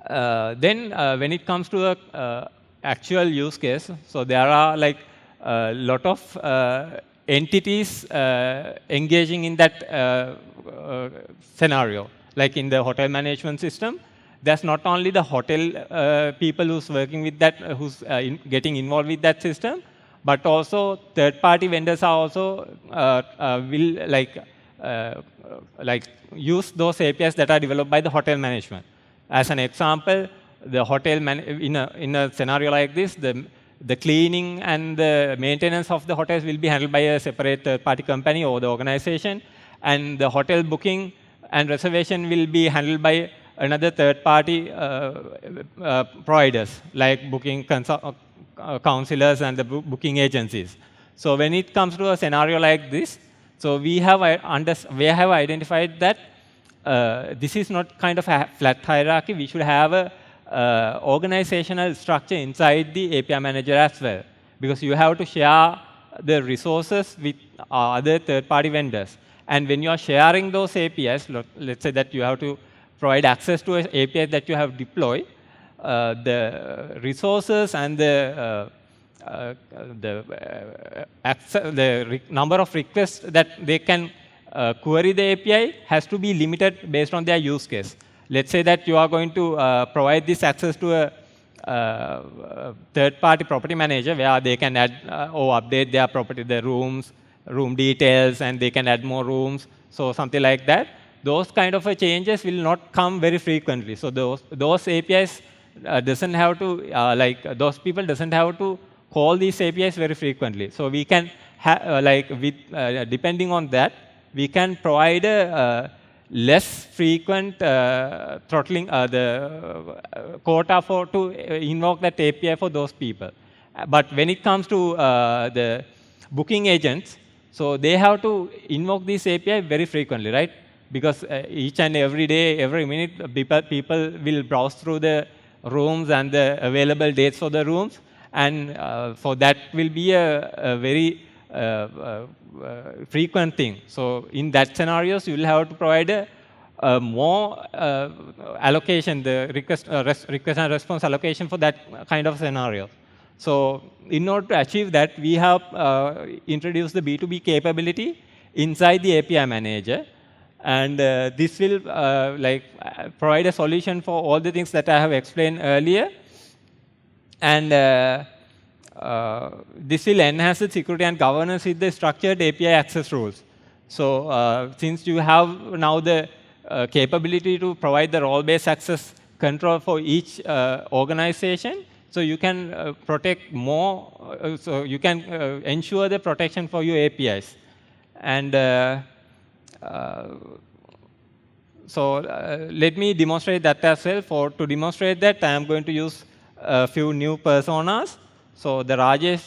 then when it comes to the actual use case, so there are like a lot of entities engaging in that scenario. Like in the hotel management system, there's not only the hotel people who's working with that, who's getting involved with that system, but also third-party vendors are also will like use those APIs that are developed by the hotel management. As an example, the hotel in a scenario like this, the cleaning and the maintenance of the hotels will be handled by a separate third-party company or the organization, and the hotel booking and reservation will be handled by another third-party providers, like booking counselors and the booking agencies. So when it comes to a scenario like this, so we have identified that this is not kind of a flat hierarchy. We should have a organizational structure inside the API manager as well, because you have to share the resources with other third-party vendors. And when you are sharing those APIs, let's say that you have to provide access to an API that you have deployed, the resources and the number of requests that they can query the API has to be limited based on their use case. Let's say that you are going to provide this access to a third-party property manager where they can add or update their property, the rooms, room details, and they can add more rooms, so something like that. Those kind of changes will not come very frequently. So those APIs doesn't have to, those people doesn't have to call these APIs very frequently. So we can, depending on that, we can provide a less frequent throttling, the quota to invoke that API for those people. But when it comes to the booking agents, so they have to invoke this API very frequently, right? Because each and every day, every minute, people will browse through the rooms and the available dates for the rooms. And so that will be a very frequent thing. So in that scenarios, you will have to provide a more allocation, the request and response allocation for that kind of scenario. So in order to achieve that, we have introduced the B2B capability inside the API manager. And this will provide a solution for all the things that I have explained earlier. And this will enhance the security and governance with the structured API access rules. So since you have now the capability to provide the role-based access control for each organization, so you can protect more, so you can ensure the protection for your APIs. And let me demonstrate that as well. To demonstrate that, I am going to use a few new personas. So the Rajesh,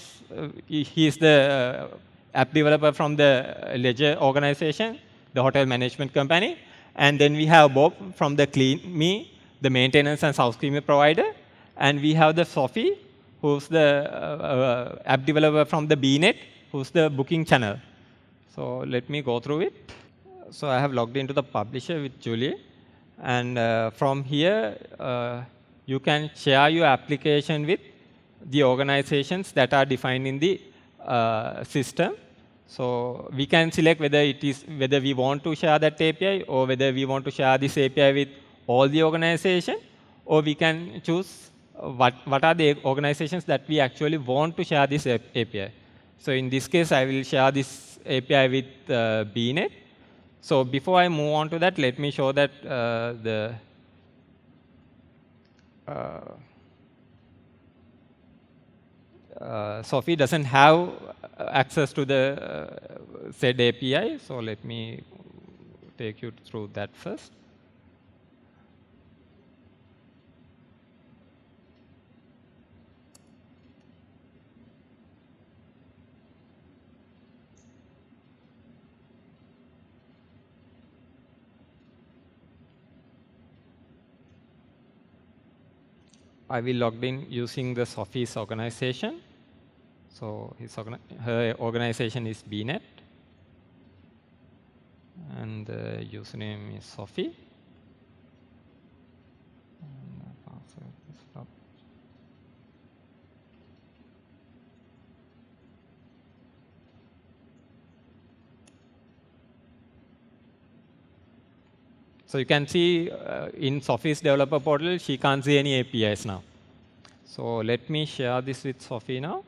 he is the app developer from the Ledger organization, the hotel management company. And then we have Bob from the CleanMe, the maintenance and housekeeping provider. And we have the Sophie, who's the app developer from the BNet, who's the booking channel. So let me go through it. So I have logged into the publisher with Julie. And from here, you can share your application with the organizations that are defined in the system. So we can select whether we want to share that API or whether we want to share this API with all the organizations, or we can choose what are the organizations that we actually want to share this API. So in this case, I will share this API with BNet. So before I move on to that, let me show that Sophie doesn't have access to the said API. So let me take you through that first. I will log in using the Sophie's organization. So her organization is BNet. And and the username is Sophie. So you can see in Sophie's developer portal, she can't see any APIs now. So let me share this with Sophie now.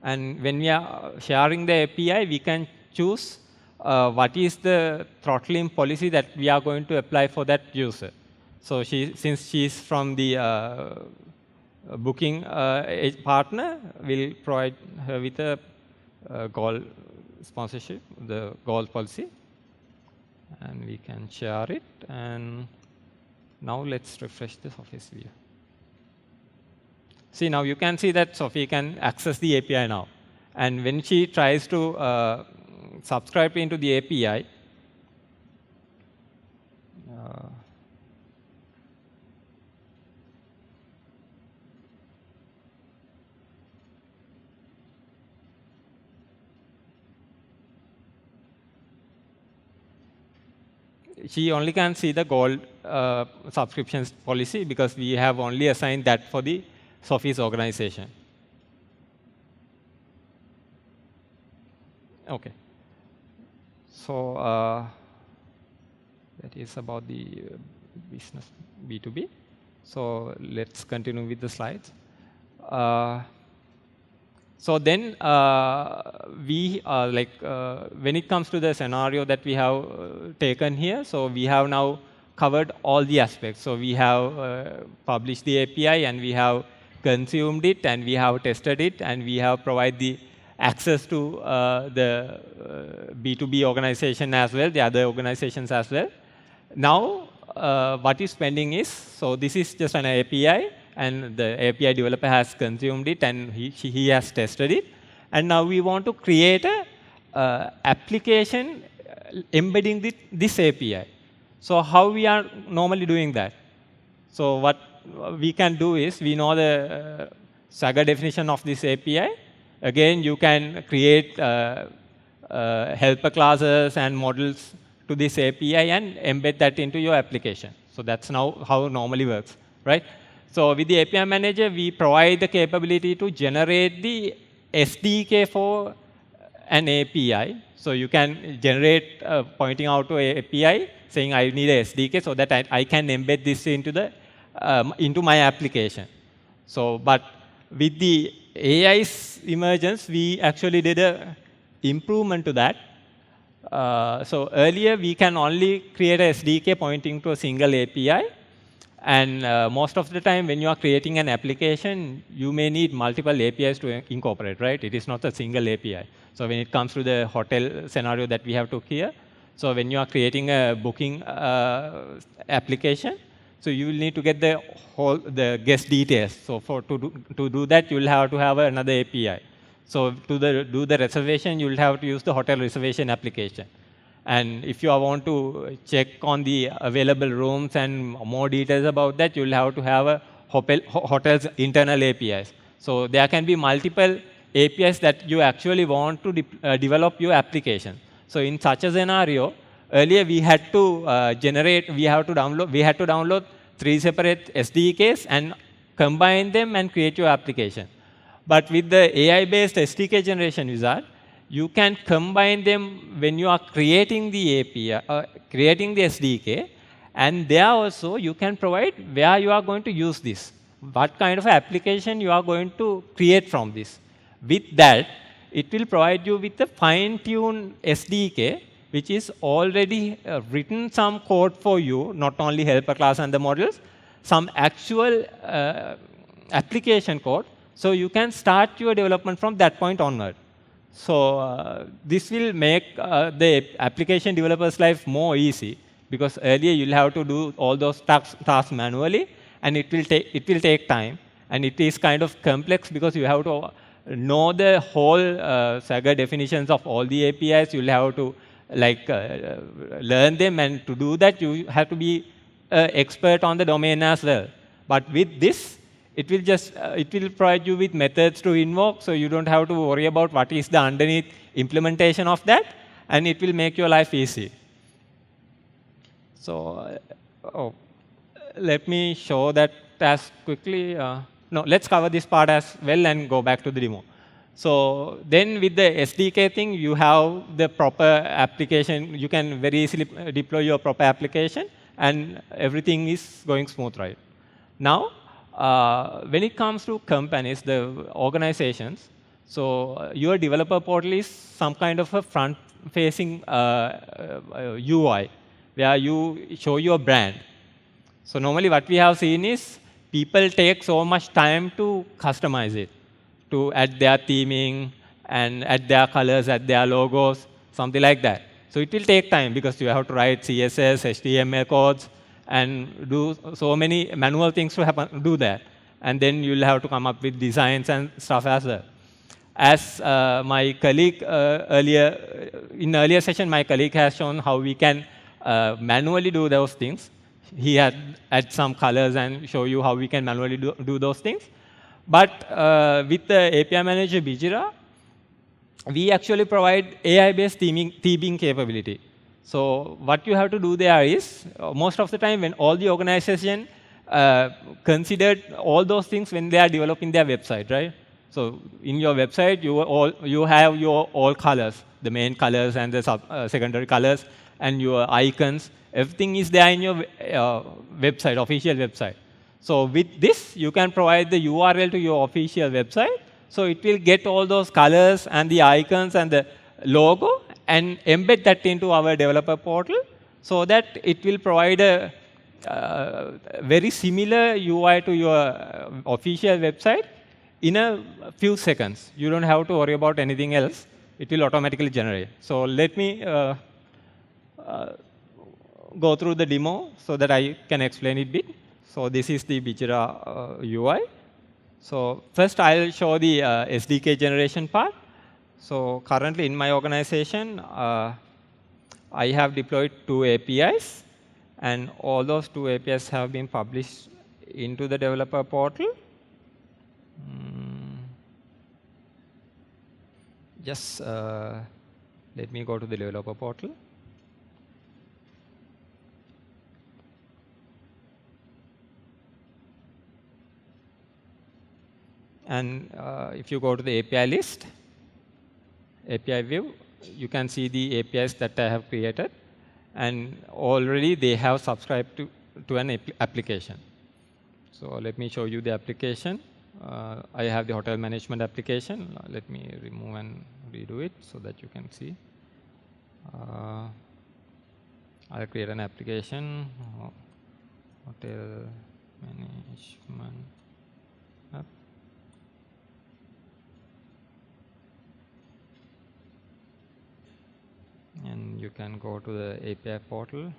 And when we are sharing the API, we can choose what is the throttling policy that we are going to apply for that user. So since she is from the booking partner, we'll provide her with a goal sponsorship, the goal policy. And we can share it. And now let's refresh the Sophie's view. See, now you can see that Sophie can access the API now. And when she tries to subscribe into the API, she only can see the gold subscriptions policy because we have only assigned that for the Sophie's organization. Okay. So that is about the business B2B. So let's continue with the slides. So then when it comes to the scenario that we have taken here, so we have now covered all the aspects. So we have published the API, and we have consumed it, and we have tested it, and we have provided the access to the B2B organization as well, the other organizations as well. Now, what is pending is, so this is just an API, and the API developer has consumed it, and he has tested it. And now we want to create a application embedding this API. So how we are normally doing that? So what we can do is, we know the Swagger definition of this API. Again, you can create helper classes and models to this API and embed that into your application. So that's now how it normally works, right? So with the API Manager, we provide the capability to generate the SDK for an API. So you can generate pointing out to an API saying I need a SDK so that I can embed this into my application. So, but with the AI's emergence, we actually did an improvement to that. So earlier, we can only create a SDK pointing to a single API. And most of the time, when you are creating an application, you may need multiple APIs to incorporate, right? It is not a single API. So when it comes to the hotel scenario that we have took here, so when you are creating a booking application, so you will need to get the guest details. So to do that, you will have to have another API. So to do the reservation, you will have to use the hotel reservation application. And if you want to check on the available rooms and more details about that, you will have to have a hotel's internal APIs. So there can be multiple APIs that you actually want to develop your application. So in such a scenario, earlier we had to we had to download 3 separate SDKs and combine them and create your application. But with the AI-based SDK generation wizard, you can combine them when you are creating the API, creating the SDK, and there also you can provide where you are going to use this, what kind of application you are going to create from this. With that, it will provide you with a fine-tuned SDK, which is already written some code for you, not only helper class and the models, some actual application code, so you can start your development from that point onward. So this will make the application developer's life more easy, because earlier you'll have to do all those tasks manually, and it will take time, and it is kind of complex because you have to know the whole Swagger definitions of all the APIs. You'll have to learn them, and to do that you have to be expert on the domain as well. But with this, it will provide you with methods to invoke, so you don't have to worry about what is the underneath implementation of that, and it will make your life easy. So, let me show that as quickly. No, let's cover this part as well and go back to the demo. So then with the SDK thing, you have the proper application. You can very easily deploy your proper application, and everything is going smooth, right? Now, when it comes to companies, the organizations, so your developer portal is some kind of a front-facing UI, where you show your brand. So normally what we have seen is people take so much time to customize it, to add their theming and add their colors, add their logos, something like that. So it will take time because you have to write CSS, HTML codes, and do so many manual things to do that. And then you'll have to come up with designs and stuff as well. As my colleague in earlier session, my colleague has shown how we can manually do those things. He had add some colors and show you how we can manually do those things. But with the API Manager Bijira, we actually provide AI-based theming capability. So what you have to do there is, most of the time when all the organization considered all those things when they are developing their website, right? So in your website, you have your all colors, the main colors and the secondary colors, and your icons. Everything is there in your website, official website. So with this, you can provide the URL to your official website. So it will get all those colors and the icons and the logo and embed that into our developer portal so that it will provide a very similar UI to your official website in a few seconds. You don't have to worry about anything else. It will automatically generate. So let me go through the demo so that I can explain it a bit. So this is the Bijira UI. So first I'll show the SDK generation part. So currently in my organization, I have deployed 2 APIs, and all those 2 APIs have been published into the developer portal. Just let me go to the developer portal. And if you go to the API list, API view, you can see the APIs that I have created. And already they have subscribed to an application. So let me show you the application. I have the hotel management application. Let me remove and redo it so that you can see. I'll create an application, hotel management app. And you can go to the API portal,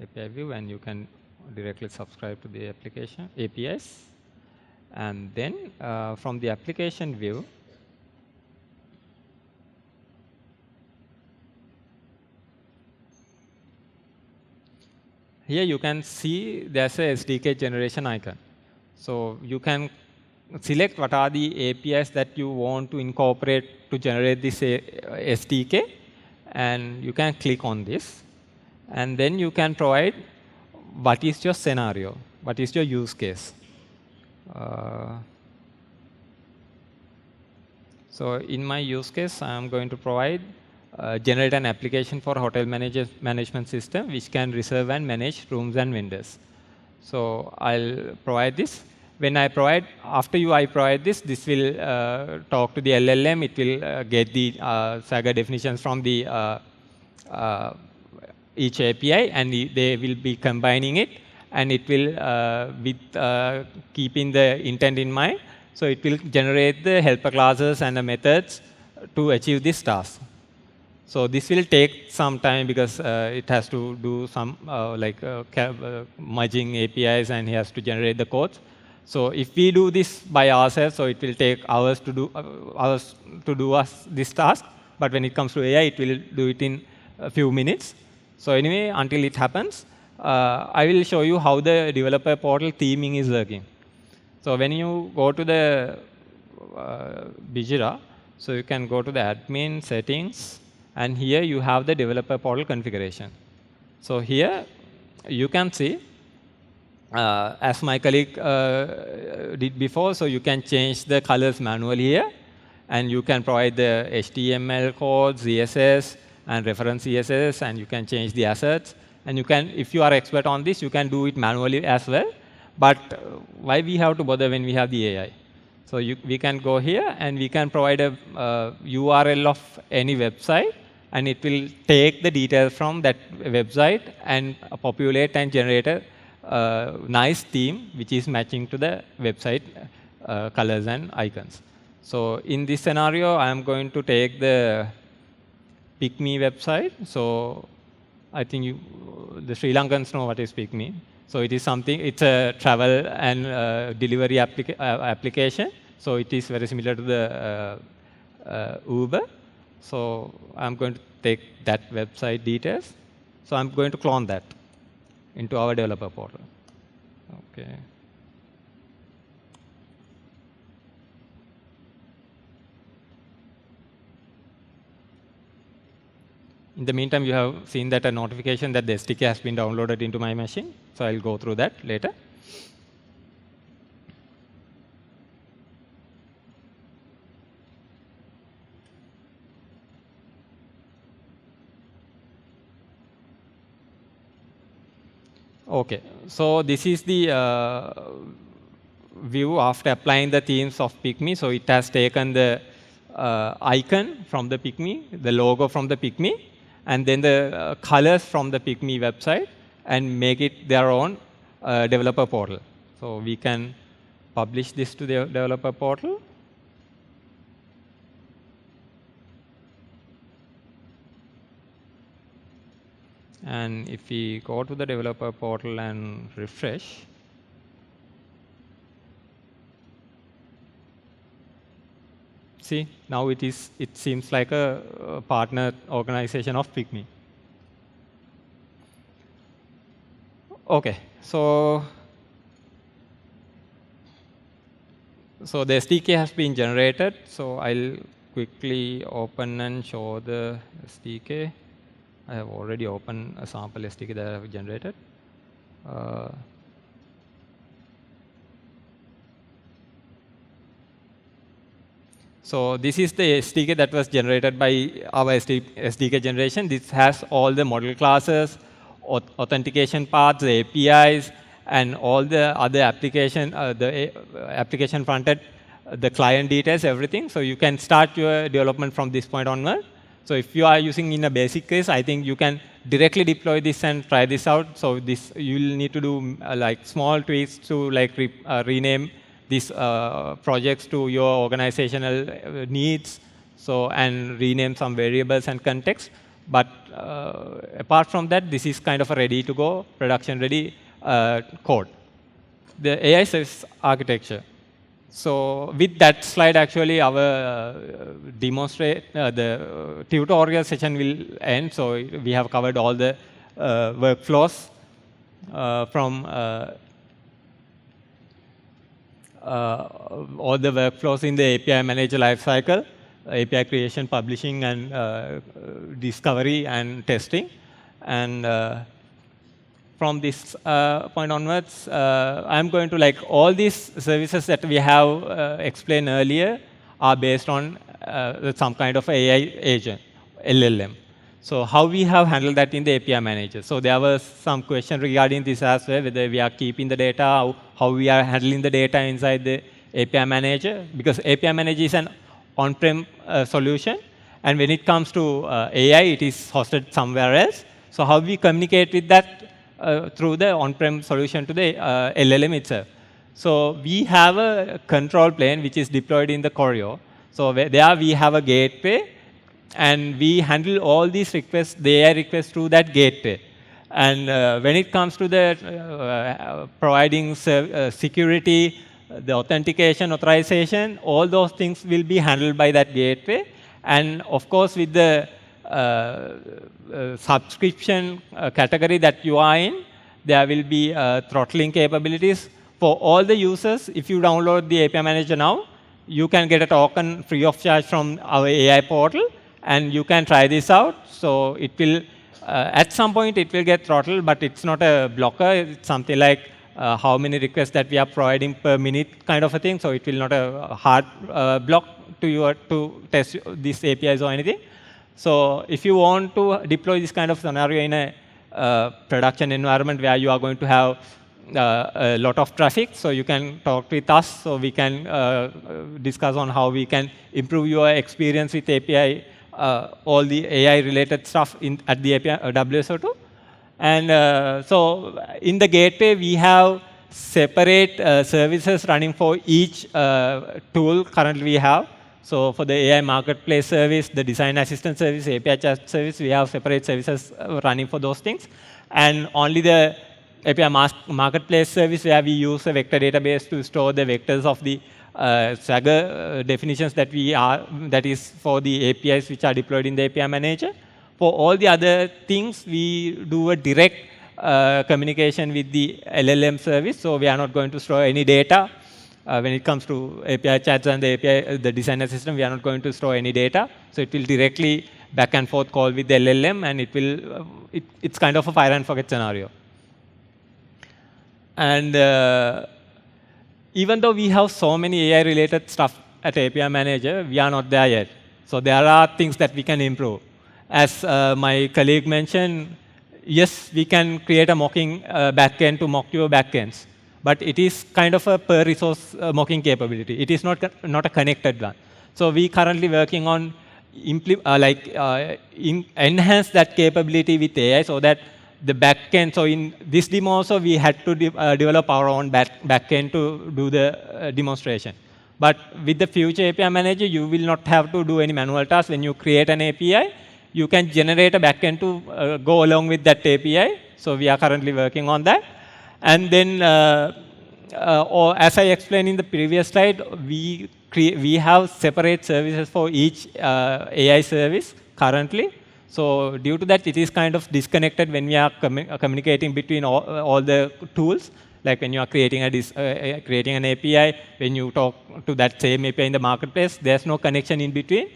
API view, and you can directly subscribe to the application APIs. And then from the application view, here you can see there's a SDK generation icon. So you can select what are the APIs that you want to incorporate to generate this SDK. And you can click on this. And then you can provide what is your scenario, what is your use case. So in my use case, I'm going to provide generate an application for hotel management system which can reserve and manage rooms and vendors. So I'll provide this. When I provide, after I provide this, this will talk to the LLM. It will get the Saga definitions from the each API, and they will be combining it, and it will, with keeping the intent in mind, so it will generate the helper classes and the methods to achieve this task. So this will take some time because it has to do some merging APIs, and he has to generate the codes. So if we do this by ourselves, so it will take hours to do this task. But when it comes to AI, it will do it in a few minutes. So anyway, until it happens, I will show you how the developer portal theming is working. So when you go to the Bijira, so you can go to the admin settings, and here you have the developer portal configuration. So here you can see, as my colleague did before, so you can change the colors manually here, and you can provide the HTML code, CSS, and reference CSS, and you can change the assets. And you can, if you are expert on this, you can do it manually as well. But why we have to bother when we have the AI? So we can go here, and we can provide a URL of any website, and it will take the details from that website and populate and generate a nice theme which is matching to the website colors and icons. So in this scenario, I am going to take the PickMe website. So I think the Sri Lankans know what is PickMe. So it is something, it's a travel and delivery application. So it is very similar to the Uber. So I'm going to take that website details. So I'm going to clone that into our developer portal. Okay. In the meantime, you have seen that a notification that the SDK has been downloaded into my machine. So I'll go through that later. Okay, so this is the view after applying the themes of PickMe. So it has taken the icon from the PickMe, the logo from the PickMe, and then the colors from the PickMe website, and make it their own developer portal. So we can publish this to the developer portal. And if we go to the developer portal and refresh, see, now it seems like a partner organization of PickMe. Okay, so the SDK has been generated. So I'll quickly open and show the SDK. I have already opened a sample SDK that I have generated. So this is the SDK that was generated by our SDK generation. This has all the model classes, authentication paths, the APIs, and all the other application, the application frontend, the client details, everything. So you can start your development from this point onward. So if you are using in a basic case, I think you can directly deploy this and try this out. So this you will need to do like small tweaks to like rename these projects to your organizational needs. So and rename some variables and context. But apart from that, this is kind of a ready to go, production ready code. The AI service architecture. So with that slide, actually, our the tutorial session will end. So we have covered all the workflows from all the workflows in the API Manager lifecycle, API creation, publishing, and discovery and testing. And from this point onwards, I'm going to like all these services that we have explained earlier are based on some kind of AI agent, LLM. So how we have handled that in the API Manager. So there was some question regarding this as well, whether we are keeping the data, how we are handling the data inside the API Manager, because API Manager is an on-prem solution, and when it comes to AI, it is hosted somewhere else. So how we communicate with that through the on-prem solution to the LLM itself. So we have a control plane which is deployed in the Choreo. So there we have a gateway, and we handle all these requests, the AI requests through that gateway. And when it comes to the providing security, the authentication, authorization, all those things will be handled by that gateway. And of course, with the subscription category that you are in, there will be throttling capabilities for all the users, if you download the API Manager now, you can get a token free of charge from our AI portal, and you can try this out. So it will, at some point, it will get throttled, but it's not a blocker. It's something like how many requests that we are providing per minute kind of a thing. So it will not a hard block to you to test these APIs or anything. So if you want to deploy this kind of scenario in a production environment where you are going to have a lot of traffic, so you can talk with us, so we can discuss on how we can improve your experience with API, all the AI-related stuff at the API WSO2. And so in the gateway, we have separate services running for each tool currently we have. So for the AI marketplace service, the design assistant service, API chat service, we have separate services running for those things. And only the API marketplace service, where we use a vector database to store the vectors of the Swagger definitions that is for the APIs which are deployed in the API Manager. For all the other things, we do a direct communication with the LLM service. So we are not going to store any data. When it comes to API chats and the API, the designer system, we are not going to store any data. So it will directly back and forth call with the LLM, and it will, it's kind of a fire and forget scenario. And even though we have so many AI-related stuff at API Manager, we are not there yet. So there are things that we can improve. As my colleague mentioned, yes, we can create a mocking backend to mock your backends. But it is kind of a per resource mocking capability. It is not a connected one. So we currently working on enhance that capability with AI, so that the backend. So in this demo also, we had to develop our own backend to do the demonstration. But with the future API Manager, you will not have to do any manual tasks. When you create an API, you can generate a backend to go along with that API. So we are currently working on that. And then, or as I explained in the previous slide, we have separate services for each AI service currently. So due to that, it is kind of disconnected when we are communicating between all the tools. Like when you are creating creating an API, when you talk to that same API in the marketplace, there's no connection in between.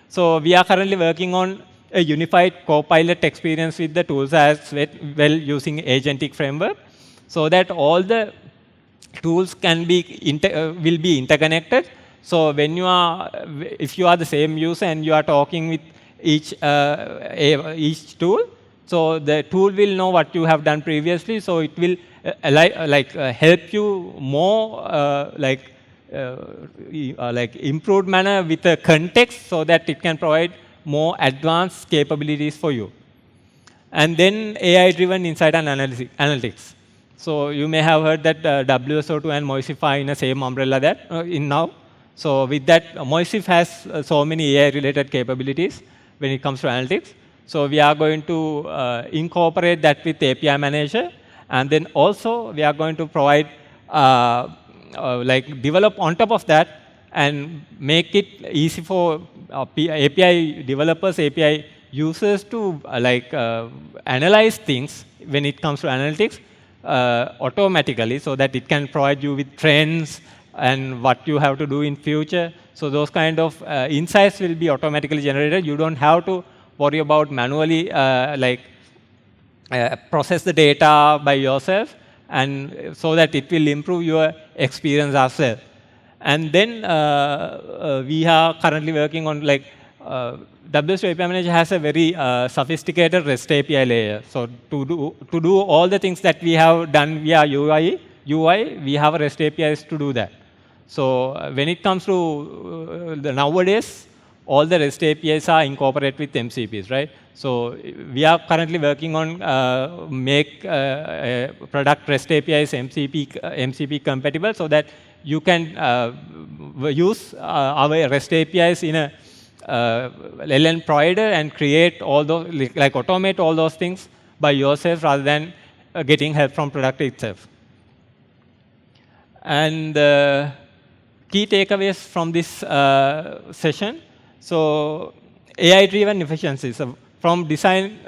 So we are currently working on a unified co-pilot experience with the tools as well using agentic framework, so that all the tools can be will be interconnected. So when you are, if you are the same user and you are talking with each tool, so the tool will know what you have done previously. So it will help you more improved manner with a context, so that it can provide more advanced capabilities for you. And then AI-driven insight and analytics. So you may have heard that WSO2 and Moisif are in the same umbrella that in now. So with that, Moisif has so many AI-related capabilities when it comes to analytics. So we are going to incorporate that with API Manager. And then also, we are going to provide, develop on top of that and make it easy for API developers, API users to analyze things when it comes to analytics automatically, so that it can provide you with trends and what you have to do in future. So those kind of insights will be automatically generated. You don't have to worry about manually process the data by yourself, and so that it will improve your experience as well. And then we are currently working on WSO2 API Manager has a very sophisticated REST API layer. So to do all the things that we have done via UI, we have a REST APIs to do that. So when it comes to nowadays, all the REST APIs are incorporated with MCPs, right? So we are currently working on make product REST APIs MCP compatible, so that you can use our REST APIs in a LLM provider and create all those, automate all those things by yourself rather than getting help from product itself. And key takeaways from this session. So AI-driven efficiency. So from design,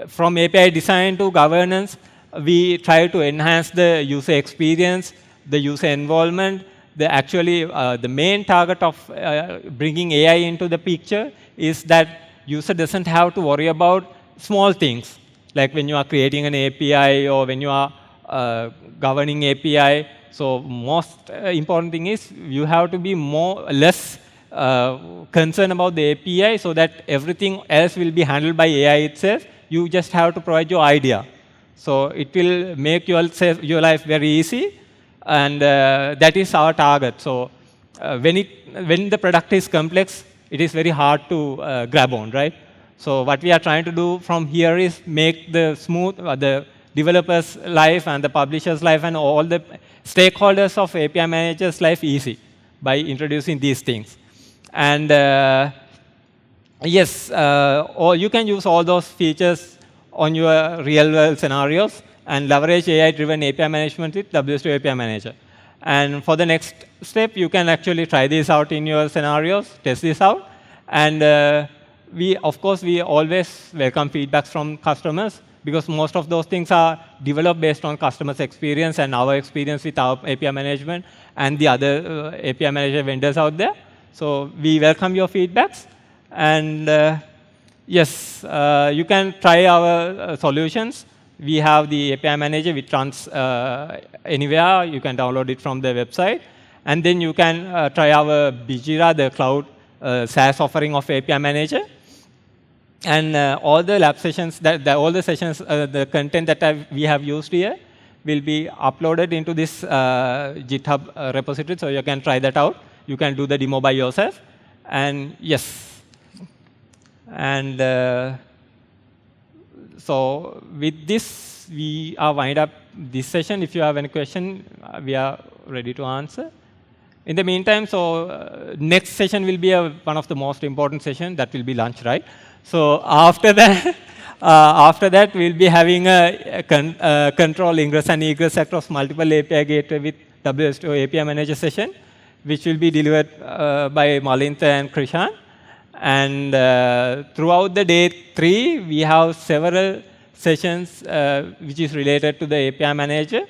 from API design to governance, we try to enhance the user experience the user involvement. The main target of bringing AI into the picture is that user doesn't have to worry about small things, like when you are creating an API or when you are governing API. So most important thing is you have to be less concerned about the API, so that everything else will be handled by AI itself. You just have to provide your idea. So it will make your life very easy, and that is our target. So when the product is complex, it is very hard to grab on, right? So what we are trying to do from here is make the developer's life and the publisher's life and all the stakeholders of API Manager's life easy by introducing these things. And yes, or you can use all those features on your real-world scenarios and leverage AI-driven API management with WSO2 API Manager. And for the next step, you can actually try this out in your scenarios, test this out. And of course, we always welcome feedbacks from customers, because most of those things are developed based on customers' experience and our experience with our API management and the other API Manager vendors out there. So we welcome your feedbacks. And yes, you can try our solutions. We have the API Manager which runs anywhere. You can download it from the website. And then you can try our Bijira, the cloud SaaS offering of API Manager. And all the lab sessions, all the sessions, the content that we have used here will be uploaded into this GitHub repository, so you can try that out. You can do the demo by yourself. And yes. And so with this, we are wind up this session. If you have any question, we are ready to answer. In the meantime, so next session will be one of the most important sessions. That will be lunch, right? So after that, we'll be having a control ingress and egress across multiple API gateway with WSO2 API Manager session, which will be delivered by Malinta and Krishan. And throughout the day 3, we have several sessions which is related to the API Manager.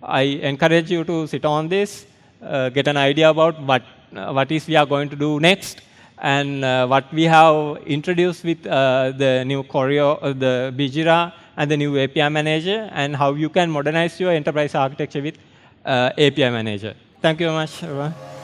I encourage you to sit on this, get an idea about what is we are going to do next, and what we have introduced with the new Choreo, the Bijira, and the new API Manager, and how you can modernize your enterprise architecture with API Manager. Thank you very much, everyone.